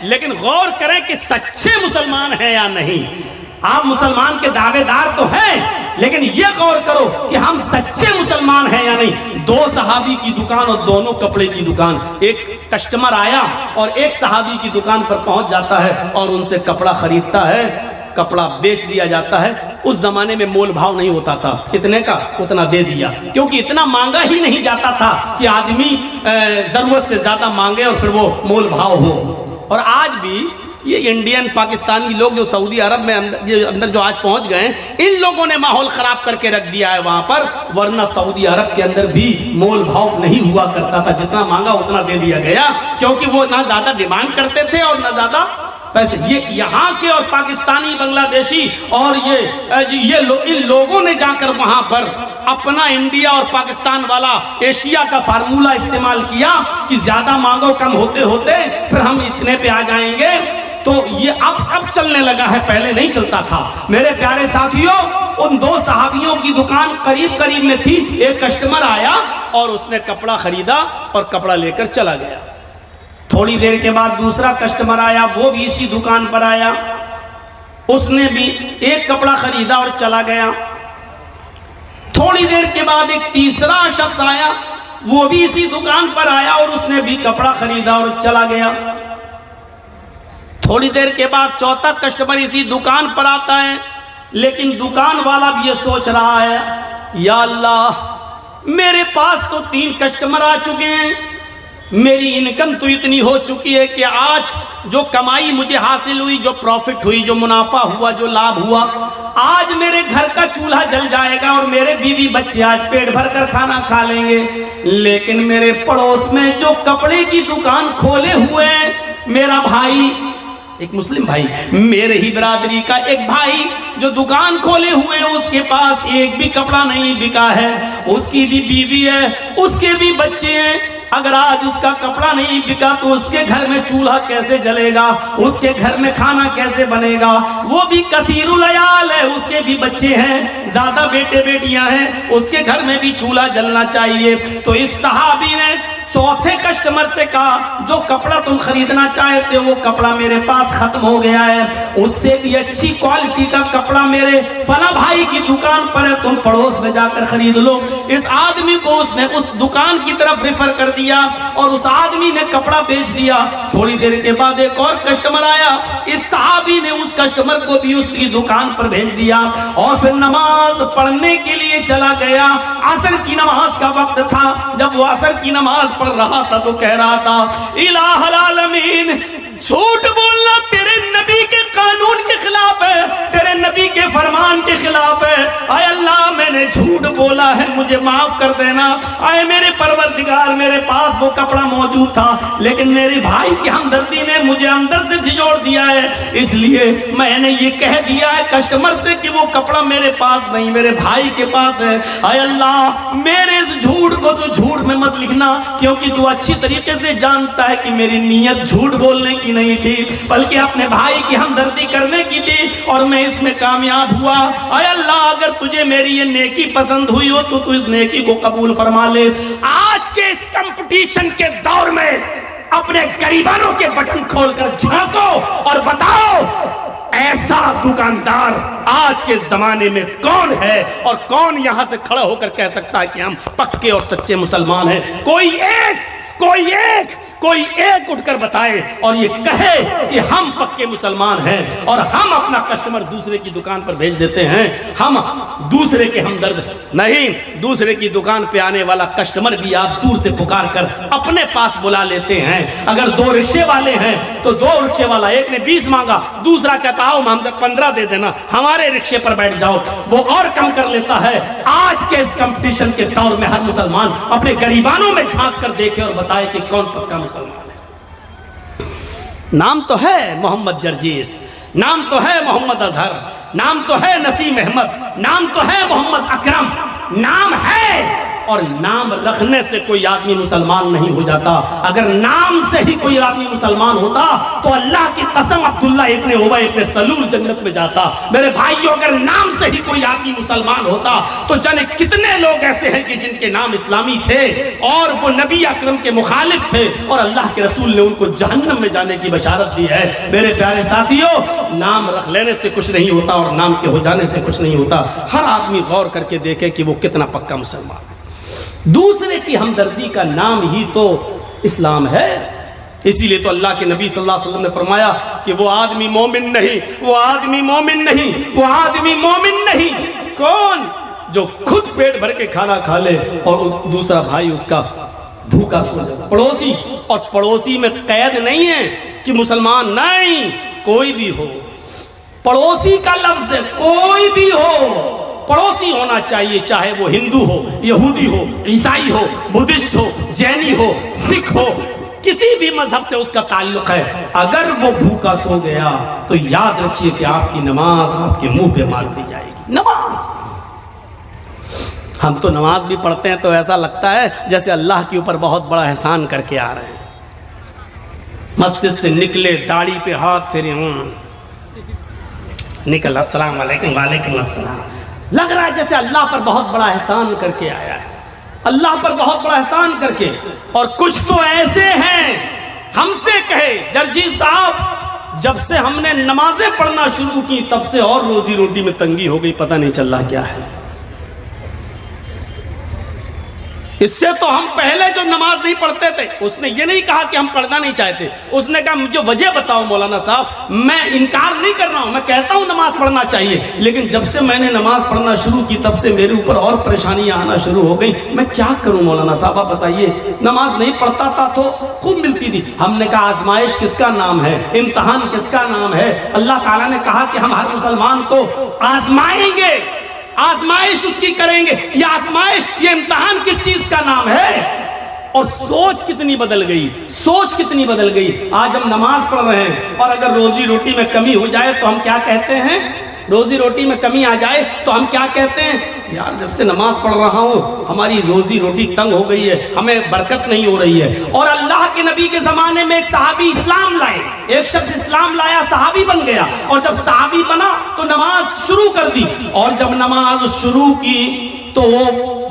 लेकिन गौर करें कि सच्चे मुसलमान हैं या नहीं। आप मुसलमान के दावेदार तो हैं, लेकिन ये गौर करो कि हम सच्चे मुसलमान हैं या नहीं। दो सहाबी की दुकान और दोनों कपड़े की दुकान। एक कस्टमर आया और एक सहाबी की दुकान पर पहुंच जाता है और उनसे कपड़ा खरीदता है, कपड़ा बेच दिया जाता है। उस जमाने में मोल भाव नहीं होता था, इतने का उतना दे दिया, क्योंकि इतना मांगा ही नहीं जाता था कि आदमी जरूरत से ज्यादा मांगे और फिर वो मोल भाव हो। और आज भी ये इंडियन पाकिस्तानी लोग जो सऊदी अरब में अंदर जो आज पहुंच गए, इन लोगों ने माहौल खराब करके रख दिया है वहां पर। वरना सऊदी अरब के अंदर भी मोल भाव नहीं हुआ करता था, जितना मांगा उतना दे दिया गया, क्योंकि वो ना ज्यादा डिमांड करते थे और ना ज्यादा पैसे। ये यहाँ के और पाकिस्तानी, बांग्लादेशी और इन लोगों ने जाकर वहां पर अपना इंडिया और पाकिस्तान वाला एशिया का फार्मूला इस्तेमाल किया कि ज्यादा मांगो, कम होते होते फिर हम इतने पे आ जाएंगे। तो ये अब चलने लगा है, पहले नहीं चलता था। मेरे प्यारे साथियों, उन दो सहाबियों की दुकान करीब करीब में थी। एक कस्टमर आया और उसने कपड़ा खरीदा और कपड़ा लेकर चला गया। थोड़ी देर के बाद दूसरा कस्टमर आया, वो भी इसी दुकान पर आया, उसने भी एक कपड़ा खरीदा और चला गया। थोड़ी देर के बाद एक तीसरा शख्स आया, वो भी इसी दुकान पर आया और उसने भी कपड़ा खरीदा और चला गया। थोड़ी देर के बाद चौथा कस्टमर इसी दुकान पर आता है, लेकिन दुकान वाला भी ये सोच रहा है, या अल्लाह मेरे पास तो 3 कस्टमर आ चुके हैं, मेरी इनकम तो इतनी हो चुकी है कि आज जो कमाई मुझे हासिल हुई, जो प्रॉफिट हुई, जो मुनाफा हुआ, जो लाभ हुआ, आज मेरे घर का चूल्हा जल जाएगा और मेरे बीवी बच्चे आज पेट भर कर खाना खा लेंगे। लेकिन मेरे पड़ोस में जो कपड़े की दुकान खोले हुए हैं, मेरा भाई, एक मुस्लिम भाई, मेरे ही बिरादरी का एक भाई जो दुकान खोले हुए है, उसके पास एक भी कपड़ा नहीं बिका है, उसकी भी बीवी है, उसके भी बच्चे हैं। अगर आज उसका कपड़ा नहीं बिका तो उसके घर में चूल्हा कैसे जलेगा, उसके घर में खाना कैसे बनेगा। वो भी कसीरुल अयाल है, उसके भी बच्चे हैं, ज्यादा बेटे बेटियां हैं, उसके घर में भी चूल्हा जलना चाहिए। तो इस सहाबी ने चौथे कस्टमर से कहा जो कपड़ा तुम खरीदना चाहते हो वो कपड़ा मेरे पास खत्म हो गया है, उससे भी अच्छी क्वालिटी का कपड़ा मेरे फला भाई की दुकान पर है, तुम पड़ोस में जाकर खरीद लो। इस आदमी को उसने उस दुकान की तरफ रेफर कर दिया और उस आदमी ने कपड़ा बेच दिया। थोड़ी देर के बाद एक और कस्टमर आया, इस सहाबी ने उस कस्टमर को भी उसकी दुकान पर भेज दिया और फिर नमाज पढ़ने के लिए चला गया। असर की नमाज का वक्त था, जब वो असर की नमाज पढ़ रहा था तो कह रहा था इलाहुल आलमीन, झूठ बोलना तेरे नबी के कानून के खिलाफ है, तेरे नबी के फरमान के खिलाफ है। आय अल्लाह मैंने झूठ बोला है, मुझे माफ कर देना। आय मेरे परवरदिगार, मेरे पास वो कपड़ा मौजूद था लेकिन मेरे भाई की हमदर्दी ने मुझे अंदर से झिझोड़ दिया है, इसलिए मैंने ये कह दिया है कस्टमर से कि वो कपड़ा मेरे पास नहीं, मेरे भाई के पास है। आय अल्लाह मेरे इस झूठ को तो झूठ में मत लिखना, क्योंकि तू अच्छी तरीके से जानता है कि मेरी नीयत झूठ बोलने की नहीं थी बल्कि अपने भाई की हमदर्दी करने की थी और मैं इसमें कामयाब हुआ। आय अल्लाह अगर तुझे मेरी ये नेकी पसंद हुई हो तो तू इस नेकी को कबूल फरमा ले। आज के इस कंपटीशन के दौर में अपने गरीबानों के बटन खोलकर झांको और बताओ ऐसा दुकानदार आज के जमाने में कौन है और कौन यहां से खड़ा होकर कह सकता है कि हम पक्के और सच्चे मुसलमान हैं। कोई एक उठकर बताए और ये कहे कि हम पक्के मुसलमान हैं और हम अपना कस्टमर दूसरे की दुकान पर भेज देते हैं, हम दूसरे के हमदर्द नहीं, दूसरे की दुकान पे आने वाला कस्टमर भी आप दूर से पुकार कर अपने पास बुला लेते हैं। अगर 2 रिक्शे वाले हैं तो 2 रिक्शे वाला, एक ने 20 मांगा, दूसरा कहता हो हमसे 15 दे देना, हमारे रिक्शे पर बैठ जाओ, वो और कम कर लेता है। आज के इस कंपटीशन के दौर में हर मुसलमान अपने गरीबानों में झांक कर देखे और बताए कि कौन पक्का मुसलमान है। नाम तो है मोहम्मद जर्जीस, नाम तो है मोहम्मद अजहर, नाम तो है नसीम अहमद, नाम तो है मोहम्मद अकरम, नाम है, और नाम रखने से कोई आदमी मुसलमान नहीं हो जाता। अगर नाम से ही कोई आदमी मुसलमान होता तो अल्लाह की कसम अब्दुल्ला इब्ने उबय इब्ने सलूल जन्नत में जाता। मेरे भाइयों अगर नाम से ही कोई आदमी मुसलमान होता तो जाने कितने लोग ऐसे हैं कि जिनके नाम इस्लामी थे और वो नबी अकरम के मुखालिफ थे और अल्लाह के रसूल ने उनको जहन्नम में जाने की बशारत दी है। मेरे प्यारे साथियों, नाम रख लेने से कुछ नहीं होता और नाम के हो जाने से कुछ नहीं होता। हर आदमी गौर करके देखे कि वो कितना पक्का मुसलमान है। दूसरे की हमदर्दी का नाम ही तो इस्लाम है। इसीलिए तो अल्लाह के नबी सल्लल्लाहु अलैहि वसल्लम ने फरमाया कि वो आदमी मोमिन नहीं, वो आदमी मोमिन नहीं, वो आदमी मोमिन नहीं। कौन? जो खुद पेट भर के खाना खा ले और उस दूसरा भाई उसका भूखा सो जाए। पड़ोसी, और पड़ोसी में कैद नहीं है कि मुसलमान, नहीं, कोई भी हो, पड़ोसी का लफ्ज है, कोई भी हो पड़ोसी होना चाहिए, चाहे वो हिंदू हो, यहूदी हो, ईसाई हो, बुद्धिस्ट हो, जैनी हो, सिख हो, किसी भी मजहब से उसका ताल्लुक है। अगर वो भूखा सो गया तो याद रखिए कि आपकी नमाज आपके मुंह पे मार दी जाएगी। नमाज, हम तो नमाज भी पढ़ते हैं तो ऐसा लगता है जैसे अल्लाह के ऊपर बहुत बड़ा एहसान करके आ रहे हैं। मस्जिद से निकले, दाढ़ी पे हाथ फेरे, निकल, अस्सलाम वालेकुम, वालेकुम अस्सलाम, लग रहा है जैसे अल्लाह पर बहुत बड़ा एहसान करके आया है, अल्लाह पर बहुत बड़ा एहसान करके। और कुछ तो ऐसे हैं, हमसे कहे जर्जी साहब जब से हमने नमाजें पढ़ना शुरू की तब से और रोजी रोटी में तंगी हो गई, पता नहीं चल रहा क्या है। इससे तो हम पहले जो नमाज नहीं पढ़ते थे उसने ये नहीं कहा कि हम पढ़ना नहीं चाहते, उसने कहा मुझे वजह बताओ मौलाना साहब। मैं इनकार नहीं कर रहा हूं, मैं कहता हूं नमाज पढ़ना चाहिए, लेकिन जब से मैंने नमाज पढ़ना शुरू की तब से मेरे ऊपर और परेशानियां आना शुरू हो गई, मैं क्या करूं मौलाना साहब आप बताइए। नमाज नहीं पढ़ता था तो खूब मिलती थी। हमने कहा आजमाइश किसका नाम है, इम्तहान किसका नाम है। अल्लाह ताला ने कहा कि हम हर मुसलमान को आजमाएंगे, आजमाइश उसकी करेंगे। ये आजमाइश, ये इम्तिहान किस चीज का नाम है। और सोच कितनी बदल गई, सोच कितनी बदल गई। आज हम नमाज पढ़ रहे हैं और अगर रोजी रोटी में कमी हो जाए तो हम क्या कहते हैं, रोजी रोटी में कमी आ जाए तो हम क्या कहते हैं, यार जब से नमाज पढ़ रहा हूँ हमारी रोजी रोटी तंग हो गई है, हमें बरकत नहीं हो रही है। और अल्लाह के नबी के ज़माने में एक सहाबी इस्लाम लाए, एक शख्स इस्लाम लाया, सहाबी बन गया, और जब सहाबी बना तो नमाज शुरू कर दी, और जब नमाज शुरू की तो वो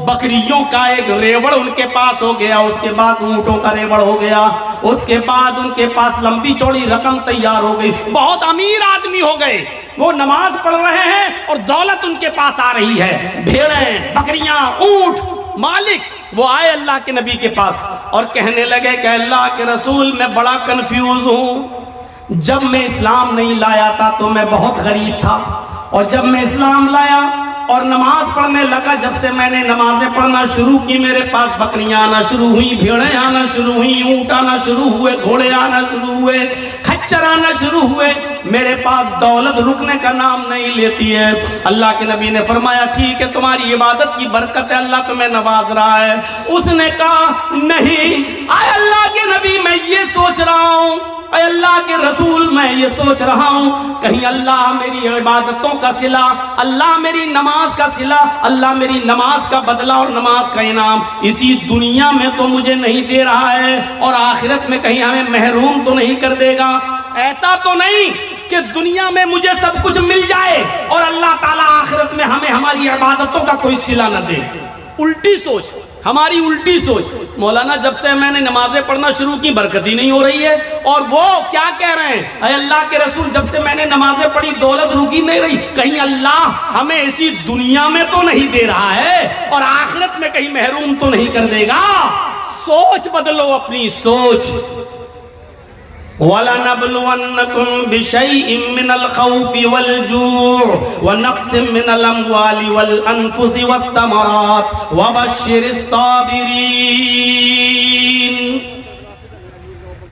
बकरियों का एक रेवड़ उनके पास हो गया, उसके बाद ऊंटों का रेवड़ हो गया, उसके बाद उनके पास लंबी चौड़ी रकम तैयार हो गई, बहुत अमीर आदमी हो गए। वो नमाज पढ़ रहे हैं और दौलत उनके पास आ रही है, भेड़ें, बकरियां, ऊंट। मालिक वो आए अल्लाह के नबी के पास और कहने लगे कि अल्लाह के रसूल मैं बड़ा कंफ्यूज हूं। जब मैं इस्लाम नहीं लाया था तो मैं बहुत गरीब था, और जब मैं इस्लाम लाया और नमाज पढ़ने लगा, जब से मैंने नमाजें पढ़ना शुरू की मेरे पास बकरियां आना शुरू हुई, भेड़ें आना शुरू हुई, ऊंट आना शुरू हुए, घोड़े आना शुरू हुए, खच्चर आना शुरू हुए, मेरे पास दौलत रुकने का नाम नहीं लेती है। अल्लाह के नबी ने फरमाया ठीक है, तुम्हारी इबादत की बरकत है, अल्लाह तुम्हें नवाज रहा है। उसने कहा नहीं, आए अल्लाह के नबी मैं ये सोच रहा हूँ, अल्लाह के रसूल मैं ये सोच रहा हूँ, कहीं अल्लाह मेरी इबादतों का सिला, अल्लाह मेरी नमाज का सिला, अल्लाह मेरी नमाज का बदला और नमाज का इनाम इसी दुनिया में तो मुझे नहीं दे रहा है, और आखिरत में कहीं हमें महरूम तो नहीं कर देगा। ऐसा तो नहीं कि दुनिया में मुझे सब कुछ मिल जाए और अल्लाह ताला आखिरत में हमें हमारी इबादतों का कोई सिला न दे। उल्टी सोच, हमारी उल्टी सोच। मौलाना जब से मैंने नमाजें पढ़ना शुरू की बरकत ही नहीं हो रही है, और वो क्या कह रहे हैं, अरे अल्लाह के रसूल जब से मैंने नमाजें पढ़ी दौलत रुकी नहीं रही, कहीं अल्लाह हमें इसी दुनिया में तो नहीं दे रहा है और आखिरत में कहीं महरूम तो नहीं कर देगा। सोच बदलो अपनी सोच। वलनब्लुवन्नकुम बिशैइन मिनल खौफि वल जूअ व नक्सिम मिनल अम्वालि वल अनफुसि वस्समरात व बश्शिरिस साबिरीन।